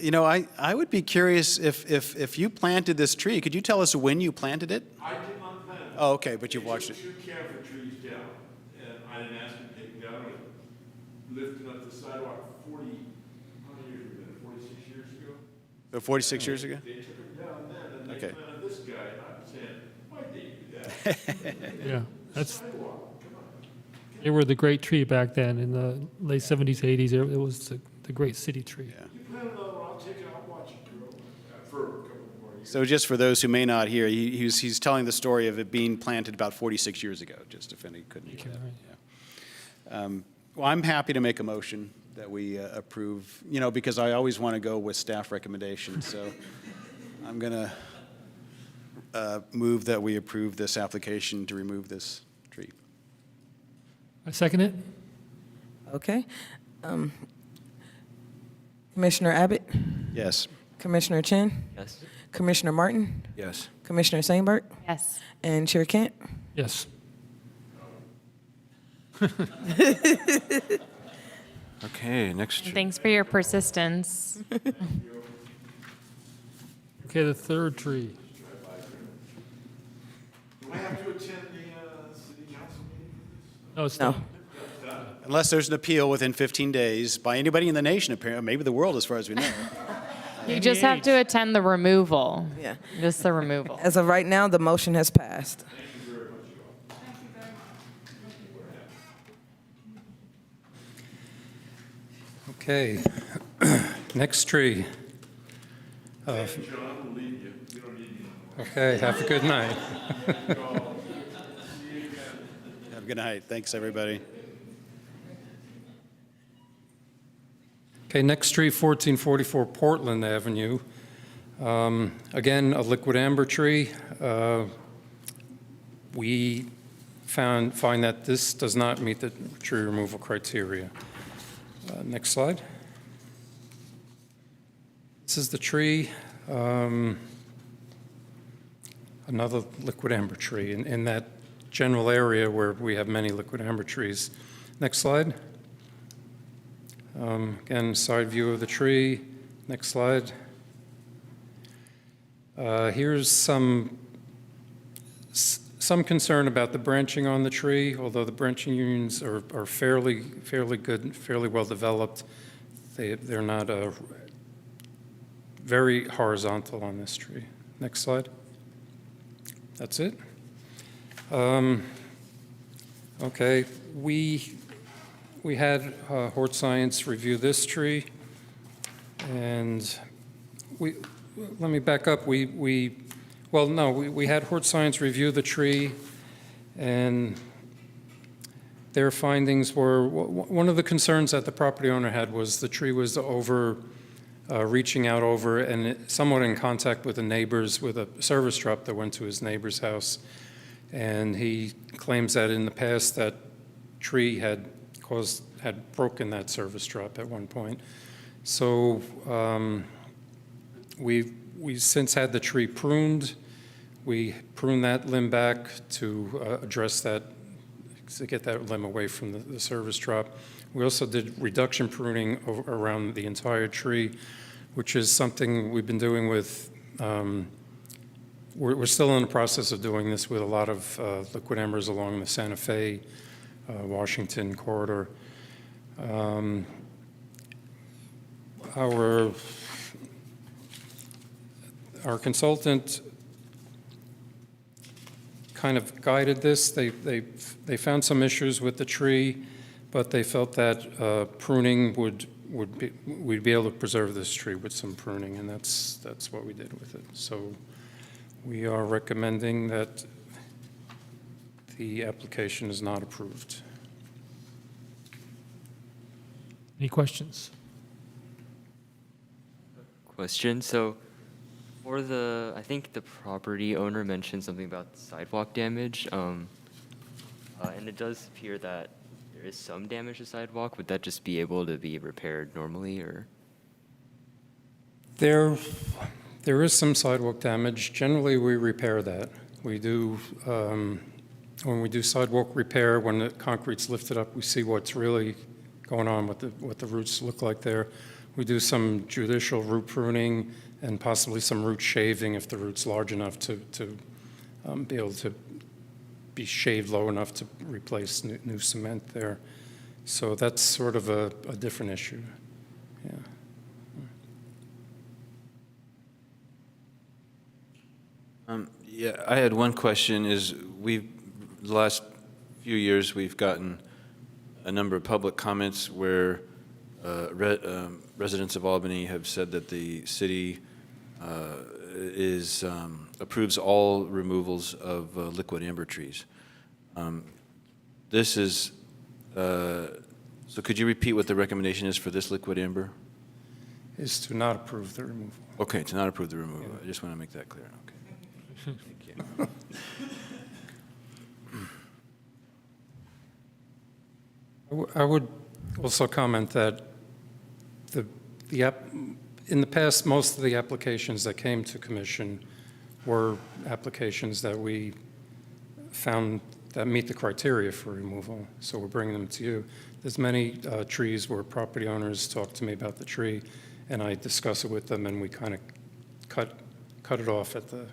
You know, I would be curious if you planted this tree, could you tell us when you planted it? I did not plant it. Oh, okay, but you've watched it. Two camphor trees down, and I didn't ask them to take them down. I was lifting up the sidewalk 40, how many years ago? 46 years ago? So 46 years ago? They took them down then, and they Okay. planted this guy, and I'm saying, why did you do that? Yeah, that's. Sidewalk, come on. They were the great tree back then in the late 70s, 80s. It was the great city tree. Yeah. You plant another one, I'll take it, I'll watch it grow for a couple more years. So just for those who may not hear, he's telling the story of it being planted about 46 years ago, just if any couldn't hear that. Yeah. Well, I'm happy to make a motion that we approve, you know, because I always want to go with staff recommendations. So I'm going to move that we approve this application to remove this tree. I second it. Okay. Commissioner Abbott? Yes. Commissioner Chin? Yes. Commissioner Martin? Yes. Commissioner Sainberg? Yes. And Chair Kent? Yes. Okay, next. And thanks for your persistence. Okay, the third tree. Do I have to attend the city council meeting for this? No, it's No. not. Unless there's an appeal within 15 days by anybody in the nation, apparently, maybe the world as far as we know. You just have to attend the removal. Yeah. Just the removal. As of right now, the motion has passed. Okay. Next tree. John, we'll leave you. We don't need you. Okay, have a good night. Have a good night. Thanks, everybody. Okay, next tree, 1444 Portland Avenue. Again, a liquid amber tree. We find that this does not meet the tree removal criteria. Next slide. This is the tree, another liquid amber tree in that general area where we have many liquid amber trees. Next slide. Again, side view of the tree. Next slide. Here's some concern about the branching on the tree. Although the branching unions are fairly good, fairly well developed, they're not very horizontal on this tree. Next slide. That's it. Okay, we had Hort Science review this tree, and let me back up. We had Hort Science review the tree, and their findings were, one of the concerns that the property owner had was the tree was reaching out over and somewhat in contact with the neighbors, with a service truck that went to his neighbor's house. And he claims that in the past that tree had broken that service drop at one point. So we've since had the tree pruned. We pruned that limb back to address that, to get that limb away from the service drop. We also did reduction pruning around the entire tree, which is something we've been doing with, we're still in the process of doing this with a lot of liquid embers along the Santa Fe, Washington corridor. Our consultant kind of guided this. They found some issues with the tree, but they felt that pruning we'd be able to preserve this tree with some pruning, and that's what we did with it. So we are recommending that the application is not approved. Any questions? Question. So for I think the property owner mentioned something about sidewalk damage, and it does appear that there is some damage to sidewalk. Would that just be able to be repaired normally, or? There is some sidewalk damage. Generally, we repair that. We do, when we do sidewalk repair, when the concrete's lifted up, we see what's really going on, what the roots look like there. We do some judicial root pruning and possibly some root shaving if the root's large enough to be able to be shaved low enough to replace new cement there. So that's sort of a different issue. Yeah. Yeah, I had one question. The last few years, we've gotten a number of public comments where residents of Albany have said that the city approves all removals of liquid amber trees. This is, so could you repeat what the recommendation is for this liquid amber? Is to not approve the removal. Okay, to not approve the removal. Yeah. I just want to make that clear. Okay. Thank you. I would also comment that in the past, most of the applications that came to commission were applications that we found that meet the criteria for removal, so we're bringing them to you. There's many trees where property owners talk to me about the tree, and I discuss it with them, and we kind of cut it off at the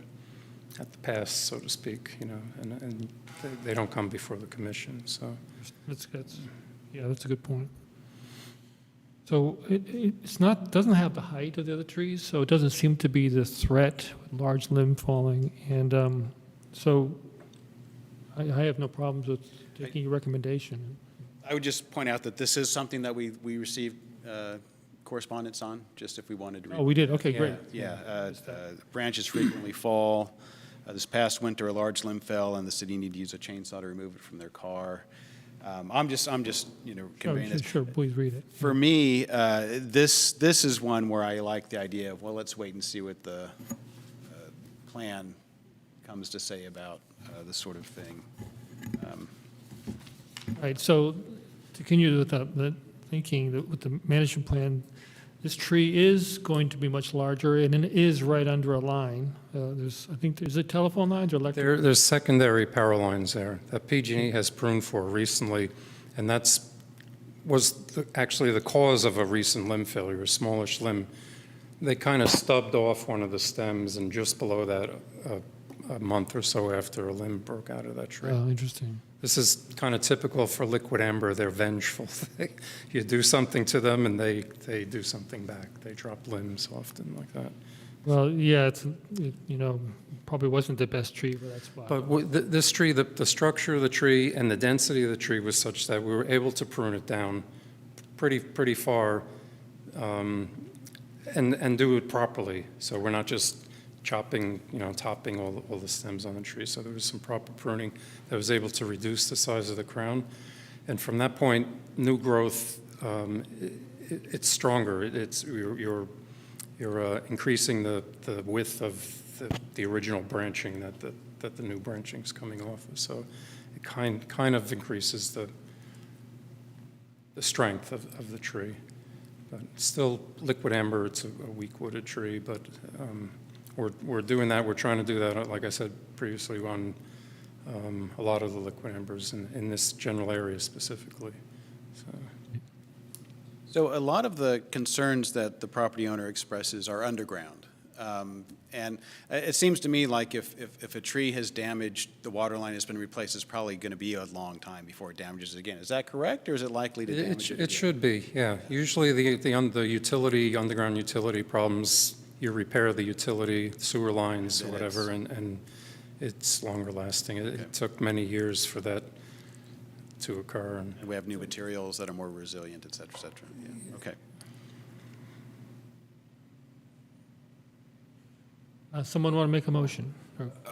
pass, so to speak, you know, and they don't come before the commission. So That's a good point. So doesn't have the height of the other trees, so it doesn't seem to be the threat with large limb falling. And so I have no problems with taking your recommendation. I would just point out that this is something that we received correspondence on, just if we wanted to. Oh, we did? Okay, great. Yeah, branches frequently fall. This past winter, a large limb fell, and the city needed to use a chainsaw to remove it from their car. I'm just conveying this. Sure, please read it. For me, this is one where I like the idea of, well, let's wait and see what the plan comes to say about this sort of thing. Right, so to continue with the thinking, with the management plan, this tree is going to be much larger, and it is right under a line. I think there's telephone lines or electric? there's secondary power lines there that PG&E has pruned for recently, and was actually the cause of a recent limb failure, a smallish limb. They kind of stubbed off one of the stems, and just below that, a month or so after, a limb broke out of that tree. Oh, interesting. This is kind of typical for liquid amber. They're vengeful. You do something to them, and they do something back. They drop limbs often like that. Well, yeah, probably wasn't the best tree for that spot. But this tree, the structure of the tree and the density of the tree was such that we were able to prune it down pretty far and do it properly. So we're not just topping all the stems on the tree. So there was some proper pruning that was able to reduce the size of the crown. And from that point, new growth, it's stronger. You're increasing the width of the original branching that the new branching is coming off of. So it kind of increases the strength of the tree. But still liquid amber, it's a weak wooded tree, but we're doing that. We're trying to do that, like I said previously, on a lot of the liquid ambers in this general area specifically. So a lot of the concerns that the property owner expresses are underground. And it seems to me like if a tree has damaged, the water line has been replaced, it's probably going to be a long time before it damages it again. Is that correct, or is it likely to damage it again? It should be, yeah. Usually the underground utility problems, you repair the utility, sewer lines, or whatever, and it's longer lasting. It took many years for that to occur. And we have new materials that are more resilient, et cetera, et cetera. Yeah. Okay. Someone want to make a motion?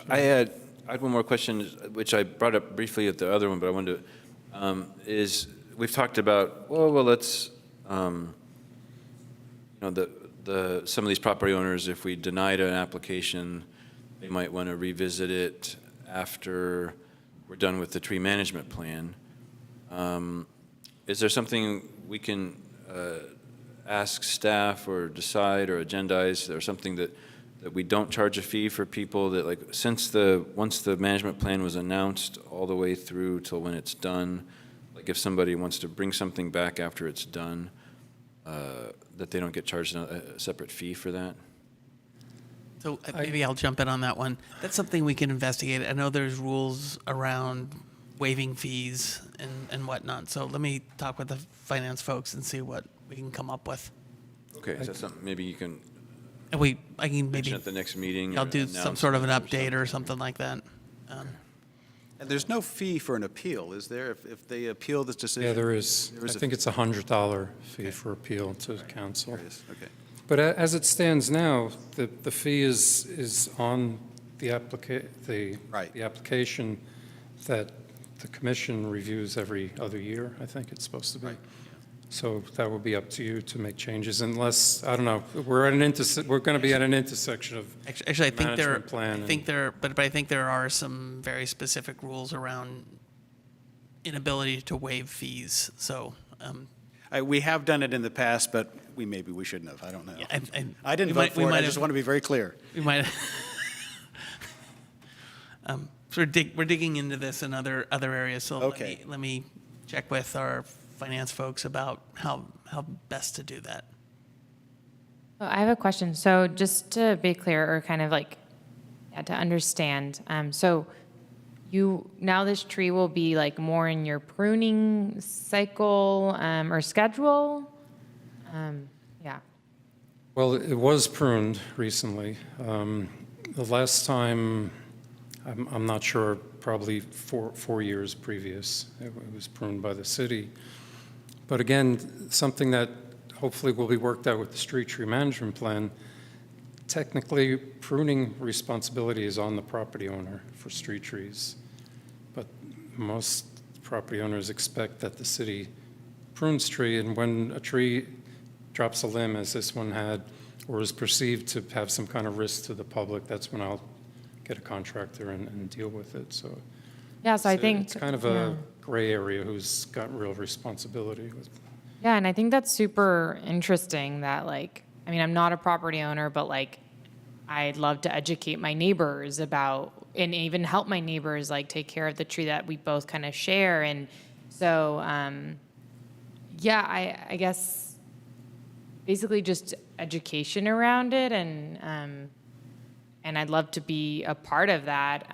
I had one more question, which I brought up briefly at the other one, but I wanted to, is we've talked about, well, let's, some of these property owners, if we denied an application, they might want to revisit it after we're done with the tree management plan. Is there something we can ask staff or decide or agendize, or something that we don't charge a fee for people that, like, once the management plan was announced all the way through till when it's done, like if somebody wants to bring something back after it's done, that they don't get charged a separate fee for that? So maybe I'll jump in on that one. That's something we can investigate. I know there's rules around waiving fees and whatnot. So let me talk with the finance folks and see what we can come up with. Okay, is that something maybe you can And I can mention maybe, at the next meeting? I'll or do some announce sort of an it or update or something like that. And there's no fee for an appeal, is there? If they appeal this decision? Yeah, there is. There is I a think it's a $100 fee for appeal to council. There is, okay. But as it stands now, the fee is on the Right. the application that the commission reviews every other year, I think it's supposed to be. Right. So that will be up to you to make changes, unless, I don't know, we're going to be at an intersection of Actually, I think management plan. but I think there are some very specific rules around inability to waive fees. So, We have done it in the past, but maybe we shouldn't have. I don't know. yeah, I didn't we vote for it. I just want to be very clear. We might. So we're digging into this in other areas. So Okay. let me check with our finance folks about how best to do that. So I have a question. So just to be clear, or kind of like, to understand, so now this tree will be like more in your pruning cycle or schedule? Yeah. Well, it was pruned recently. The last time, I'm not sure, probably 4 years previous, it was pruned by the city. But again, something that hopefully will be worked out with the street tree management plan. Technically, pruning responsibility is on the property owner for street trees. But most property owners expect that the city prunes tree, and when a tree drops a limb, as this one had, or is perceived to have some kind of risk to the public, that's when I'll get a contractor and deal with it. So Yeah, so I think. it's kind of a gray area who's got real responsibility with. Yeah, and I think that's super interesting that, like, I mean, I'm not a property owner, but like, I'd love to educate my neighbors about, and even help my neighbors, like, take care of the tree that we both kind of share. And so, yeah, I guess basically just education around it, and I'd love to be a part of that,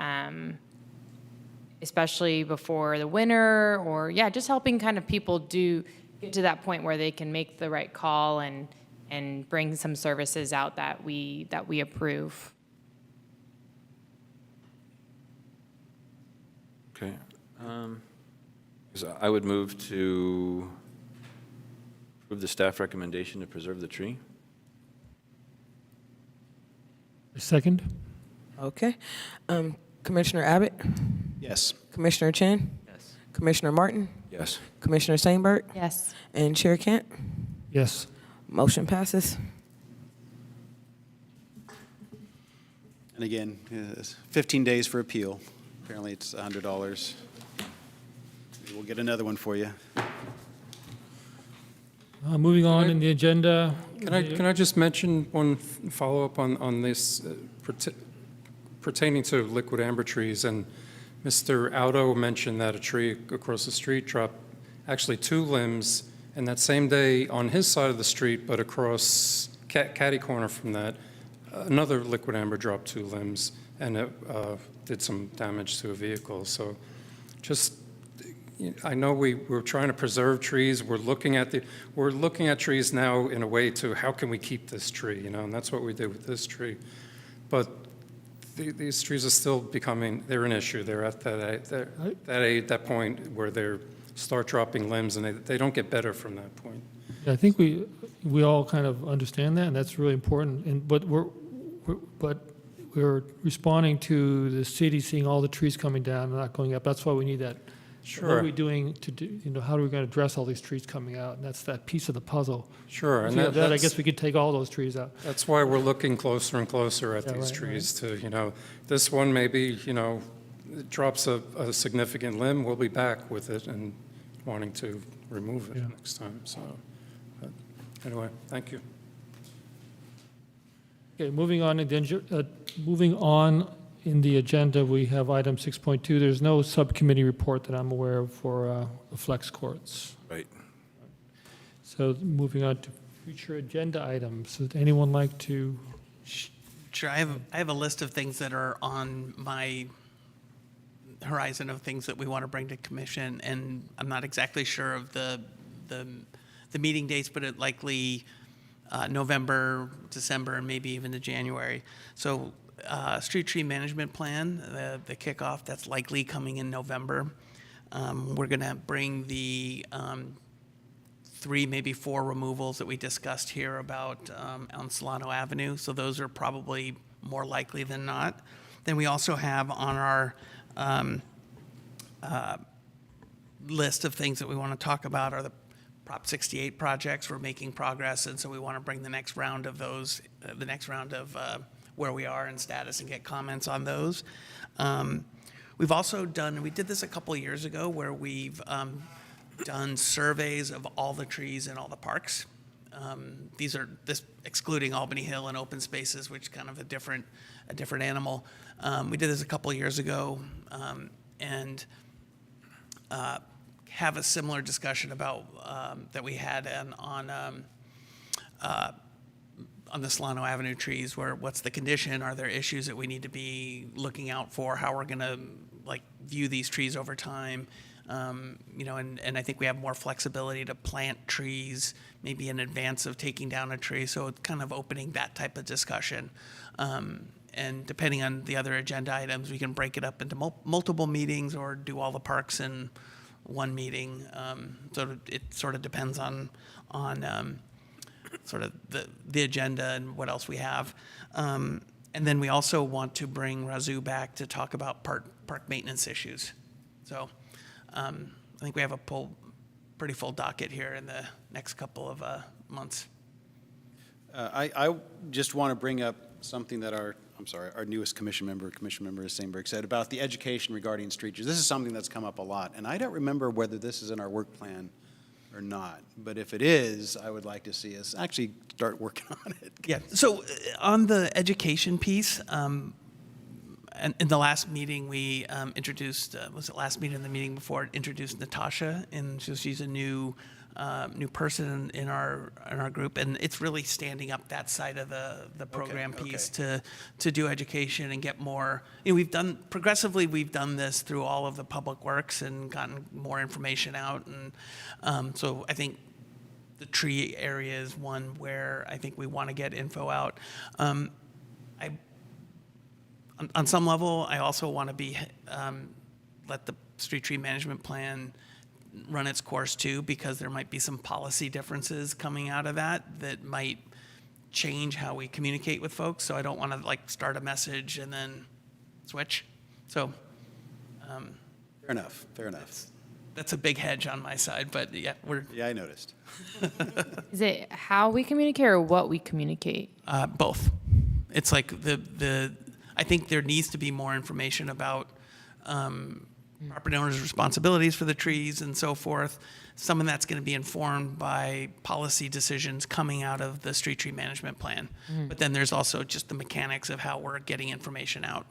especially before the winter, or yeah, just helping kind of people get to that point where they can make the right call and bring some services out that we approve. Okay. So I would move to approve the staff recommendation to preserve the tree. Second? Okay. Commissioner Abbott? Yes. Commissioner Chin? Yes. Commissioner Martin? Yes. Commissioner Sainberg? Yes. And Chair Kent? Yes. Motion passes. And again, 15 days for appeal. Apparently, it's $100. We'll get another one for you. Moving on in the agenda. Can I just mention one follow-up on this pertaining to liquid amber trees? And Mr. Auto mentioned that a tree across the street dropped actually 2 limbs, and that same day on his side of the street, but across catty corner from that, another liquid amber dropped 2 limbs, and it did some damage to a vehicle. So just, I know we're trying to preserve trees. We're looking at trees now in a way to how can we keep this tree, and that's what we did with this tree. But these trees are still they're an issue. They're at that point where they start dropping limbs, and they don't get better from that point. Yeah, I think we all kind of understand that, and that's really important. But we're responding to the city seeing all the trees coming down and not going up. That's why we need that. Sure. What are we doing to do, how are we going to address all these trees coming out? And that's that piece of the puzzle. Sure. And I guess we could take all those trees out. That's why we're looking closer and closer at these trees to, this one maybe, it drops a significant limb, we'll be back with it and wanting to remove it next time. So, but anyway, thank you. Okay, moving on in the agenda, we have item 6.2. There's no subcommittee report that I'm aware of for the flex courts. Right. So moving on to future agenda items. Would anyone like to? Sure, I have a list of things that are on my horizon of things that we want to bring to commission, and I'm not exactly sure of the meeting dates, but it likely November, December, and maybe even to January. So street tree management plan, the kickoff, that's likely coming in November. We're going to bring the 3, maybe 4 removals that we discussed here about on Solano Avenue. So those are probably more likely than not. Then we also have on our list of things that we want to talk about are the Prop 68 projects. We're making progress, and so we want to bring the next round of those, where we are in status and get comments on those. We've also done, we did this a couple of years ago, where we've done surveys of all the trees in all the parks. These are excluding Albany Hill and open spaces, which is kind of a different animal. We did this a couple of years ago, and have a similar discussion about that we had on the Solano Avenue trees, where what's the condition? Are there issues that we need to be looking out for? How we're going to view these trees over time? And I think we have more flexibility to plant trees maybe in advance of taking down a tree. So it's kind of opening that type of discussion. And depending on the other agenda items, we can break it up into multiple meetings or do all the parks in one meeting. So it sort of depends on sort of the agenda and what else we have. And then we also want to bring Razoo back to talk about park maintenance issues. So I think we have a pretty full docket here in the next couple of months. I just want to bring up something that our newest Commissioner member Sandberg said about the education regarding street trees. This is something that's come up a lot, and I don't remember whether this is in our work plan or not. But if it is, I would like to see us actually start working on it. Yeah. So on the education piece, and in the last meeting we introduced, was it last meeting or the meeting before, introduced Natasha, and so she's a new person in our group, and it's really standing up that side of the program piece to do education and get more. We've done this through all of the public works and gotten more information out, and so I think the tree area is one where I think we want to get info out. On some level, I also want to let the street tree management plan run its course too, because there might be some policy differences coming out of that might change how we communicate with folks. So I don't want to start a message and then switch. So Fair enough. that's a big hedge on my side, but yeah, I noticed. Is it how we communicate or what we communicate? both. It's like I think there needs to be more information about property owners' responsibilities for the trees and so forth. Some of that's going to be informed by policy decisions coming out of the street tree management plan. But then there's also just the mechanics of how we're getting information out.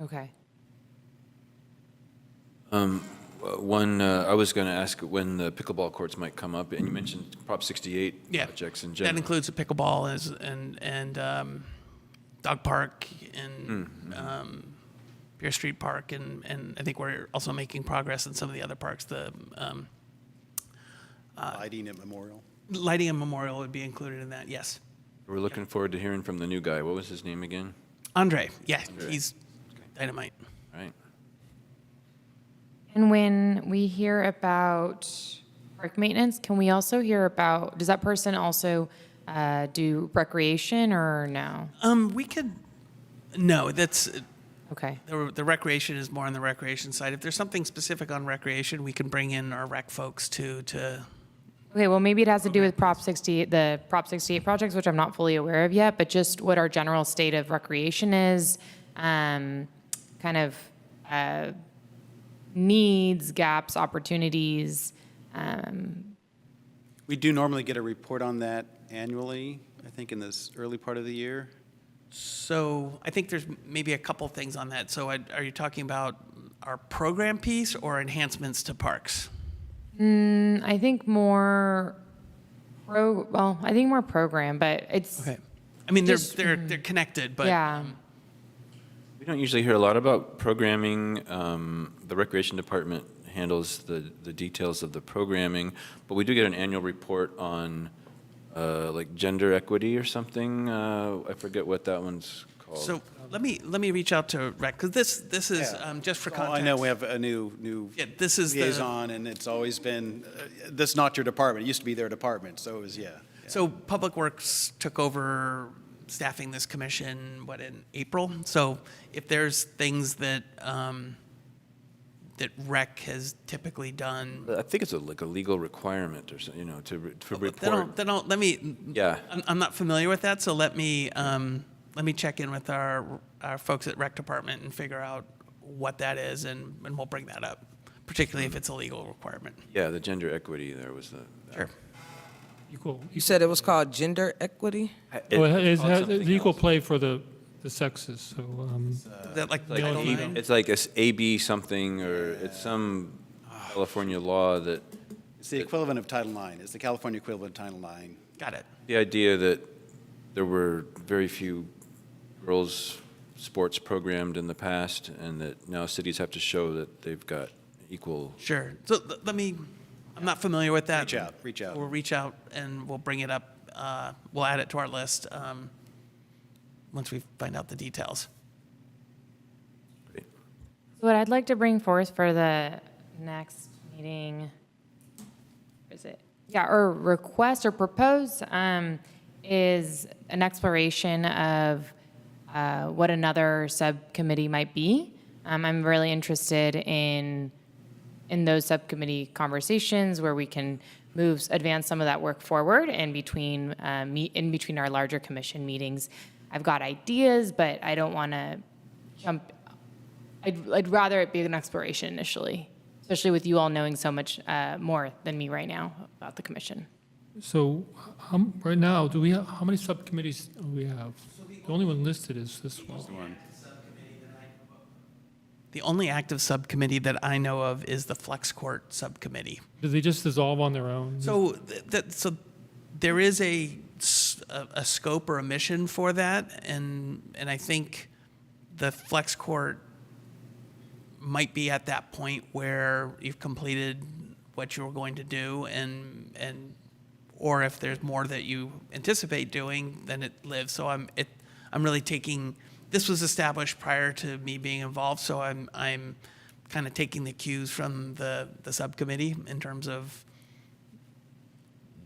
Okay. I was going to ask when the pickleball courts might come up, and you mentioned Prop 68 projects in general. That includes the pickleball and dog park and Pierce Street Park, and I think we're also making progress in some of the other parks. The Lighting at Memorial. lighting and memorial would be included in that, yes. We're looking forward to hearing from the new guy. What was his name again? Andre, yeah, Andre. he's dynamite. All right. And when we hear about park maintenance, can we also hear about, does that person also do recreation or no? We could, no, that's, Okay. the recreation is more on the recreation side. If there's something specific on recreation, we can bring in our rec folks to Okay, well, maybe it has to do with Prop 68, the Prop 68 projects, which I'm not fully aware of yet, but just what our general state of recreation is, kind of needs, gaps, opportunities. We do normally get a report on that annually, I think in this early part of the year. So I think there's maybe a couple things on that. So are you talking about our program piece or enhancements to parks? I think more I think more program, but it's, Okay. I mean, they're Just- they're connected, but yeah. We don't usually hear a lot about programming. The Recreation Department handles the details of the programming, but we do get an annual report on like gender equity or something. I forget what that one's called. so let me reach out to rec because this is Yeah. just for Oh, context. I know we have a new Yeah, this is the liaison, and it's always been, this is not your department. It used to be their department, so it was, yeah. So Public Works took over staffing this commission, in April? So if there's things that, that rec has typically done. I think it's like a legal requirement or something, to report. Then I'll, let me, Yeah. I'm not familiar with that, so let me check in with our folks at rec department and figure out what that is, and we'll bring that up, particularly if it's a legal requirement. Yeah, the gender equity there was the. Sure. Equal, You said it was called gender equity? well, it called has something equal else. play for the sexes, so, Is that like Like Title E- IX? it's like AB something, or it's some California law that It's the equivalent of Title IX. It's the California equivalent of Title IX. Got it. the idea that there were very few girls' sports programmed in the past, and that now cities have to show that they've got equal. Sure. So let me, I'm not familiar with that. Reach out. We'll reach out and we'll bring it up. We'll add it to our list once we find out the details. What I'd like to bring forth for the next meeting, is it? Yeah, or request or propose is an exploration of what another subcommittee might be. I'm really interested in those subcommittee conversations where we can advance some of that work forward in between our larger commission meetings. I've got ideas, but I don't want to jump. I'd rather it be an exploration initially, especially with you all knowing so much more than me right now about the commission. so, right now, how many subcommittees do we have? The only one listed is this one. The only active subcommittee that I know of is the Flex Court Subcommittee. Do they just dissolve on their own? So there is a scope or a mission for that, and I think the Flex Court might be at that point where you've completed what you were going to do, or if there's more that you anticipate doing, then it lives. So I'm really taking. This was established prior to me being involved, so I'm kind of taking the cues from the subcommittee in terms of,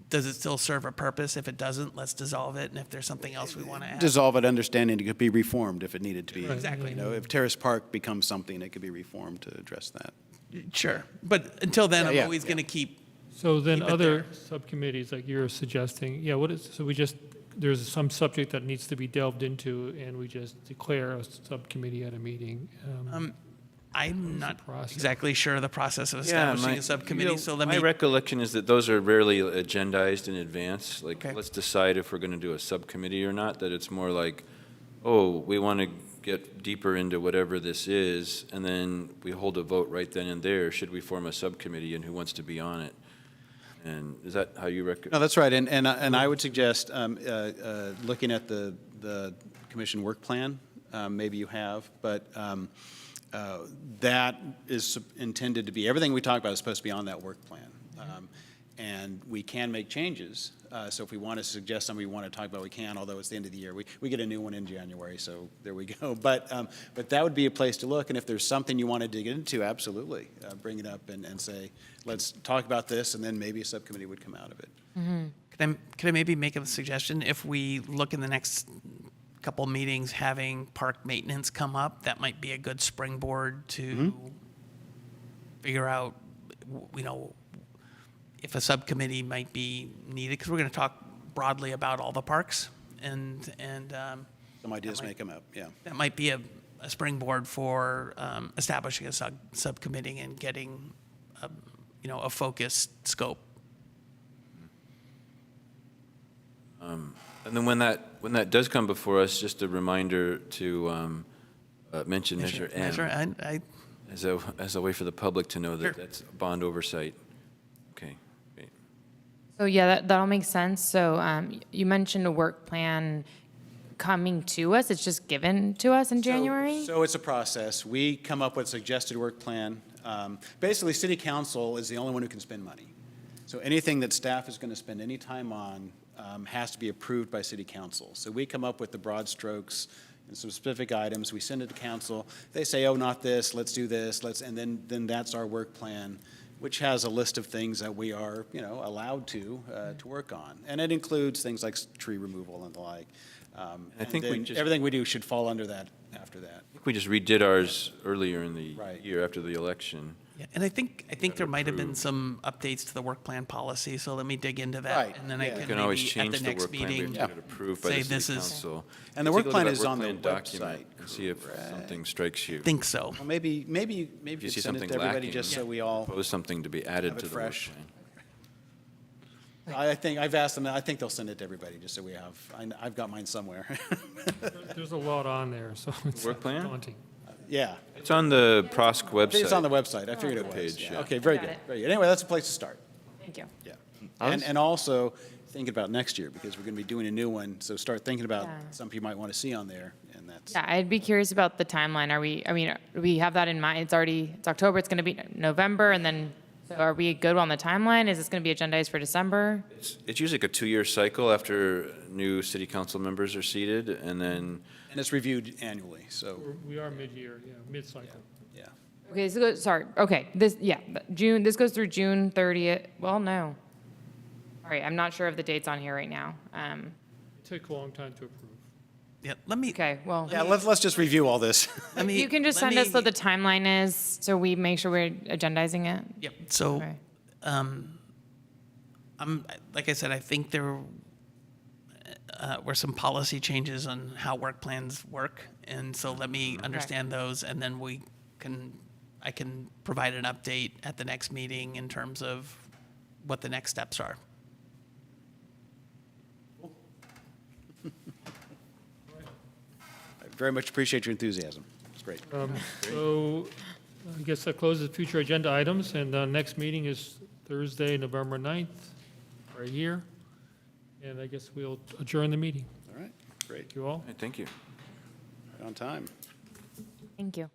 does it still serve a purpose? If it doesn't, let's dissolve it, and if there's something else we want to add. Dissolve it, understanding it could be reformed if it needed to be. Right. Exactly. If Terrace Park becomes something, it could be reformed to address that. Sure, but until then, I'm Yeah, always going to keep, So then Keep it other there. subcommittees, like you're suggesting, there's some subject that needs to be delved into, and we just declare a subcommittee at a meeting. I'm not process? exactly sure of the process of Yeah, establishing a subcommittee, so let my me, recollection is that those are rarely agendized in advance. Like, Okay. let's decide if we're going to do a subcommittee or not, that it's more like, oh, we want to get deeper into whatever this is, and then we hold a vote right then and there. Should we form a subcommittee and who wants to be on it? And is that how you No, that's right, and I would suggest looking at the commission work plan, maybe you have, but that is intended to be, everything we talk about is supposed to be on that work plan. And we can make changes, so if we want to suggest something we want to talk about, we can, although it's the end of the year. We get a new one in January, so there we go. But that would be a place to look, and if there's something you want to dig into, absolutely, bring it up and say, let's talk about this, and then maybe a subcommittee would come out of it. could I maybe make a suggestion? If we look in the next couple meetings, having park maintenance come up, that might be a good springboard to figure out, you know, if a subcommittee might be needed, because we're going to talk broadly about all the parks, and Some ideas may come up, yeah. that might be a springboard for establishing a subcommittee and getting, you know, a focused scope. And then when that does come before us, just a reminder to mention Measure M I as a way for the public to know that Sure. that's bond oversight. Okay, great. So yeah, that all makes sense. So you mentioned a work plan coming to us. It's just given to us in January? So it's a process. We come up with a suggested work plan. Basically, city council is the only one who can spend money. So anything that staff is going to spend any time on has to be approved by city council. So we come up with the broad strokes and some specific items. We send it to council. They say, oh, not this, let's do this, and then that's our work plan, which has a list of things that we are, you know, allowed to work on. And it includes things like tree removal and the like. I think we just- everything we do should fall under that after that. I think we just redid ours earlier in the Right. year after the election. Yeah, and I think there might have been some updates to the work plan policy, so let me dig into that. Right, And then I yeah. can You can always maybe at change the the next work plan, we meeting have to get it approved by say the city this is, council. And the Take work a look plan at is that on the work plan document website. and see if something strikes you. think so. Well, maybe you If could you see send it something to everybody lacking, just so we all. propose something to be added have it to the work fresh. plan. I think I've asked them. I think they'll send it to everybody just so we have. I've got mine somewhere. There's a lot on there, so it's Work plan? daunting. Yeah, It's on the Prosk I website. think it's on the website. I figured it was. Page, yeah. Okay, very Got good. it. Very good. Anyway, that's a place to start. Thank you. Yeah, and also thinking about next year because we're going to be doing a new one. So start thinking about Yeah. something you might want to see on there, and that's. Yeah, I'd be curious about the timeline. Do we have that in mind? It's October, it's going to be November, and then, so are we good on the timeline? Is this going to be agendized for December? It's usually like a 2-year cycle after new city council members are seated, and then And it's reviewed annually. So We are mid-year, yeah, mid-cycle. yeah. Okay, this goes through June 30th. Well, no. All right, I'm not sure of the dates on here right now. It took a long time to approve. Yeah, let me, Okay, well, Yeah, let's just review all this. let me. you can just let send us me- what the timeline is, so we make sure we're agendizing it. Yep, so, Okay. like I said, I think there were some policy changes on how work plans work, and so let me understand those, and then I can provide an update at the next meeting in terms of what the next steps are. I very much appreciate your enthusiasm. It's great. So I guess that closes future agenda items, and the next meeting is Thursday, November 9th, right here. And I guess we'll adjourn the meeting. All right, great. Thank you all. thank you. Right on time. Thank you.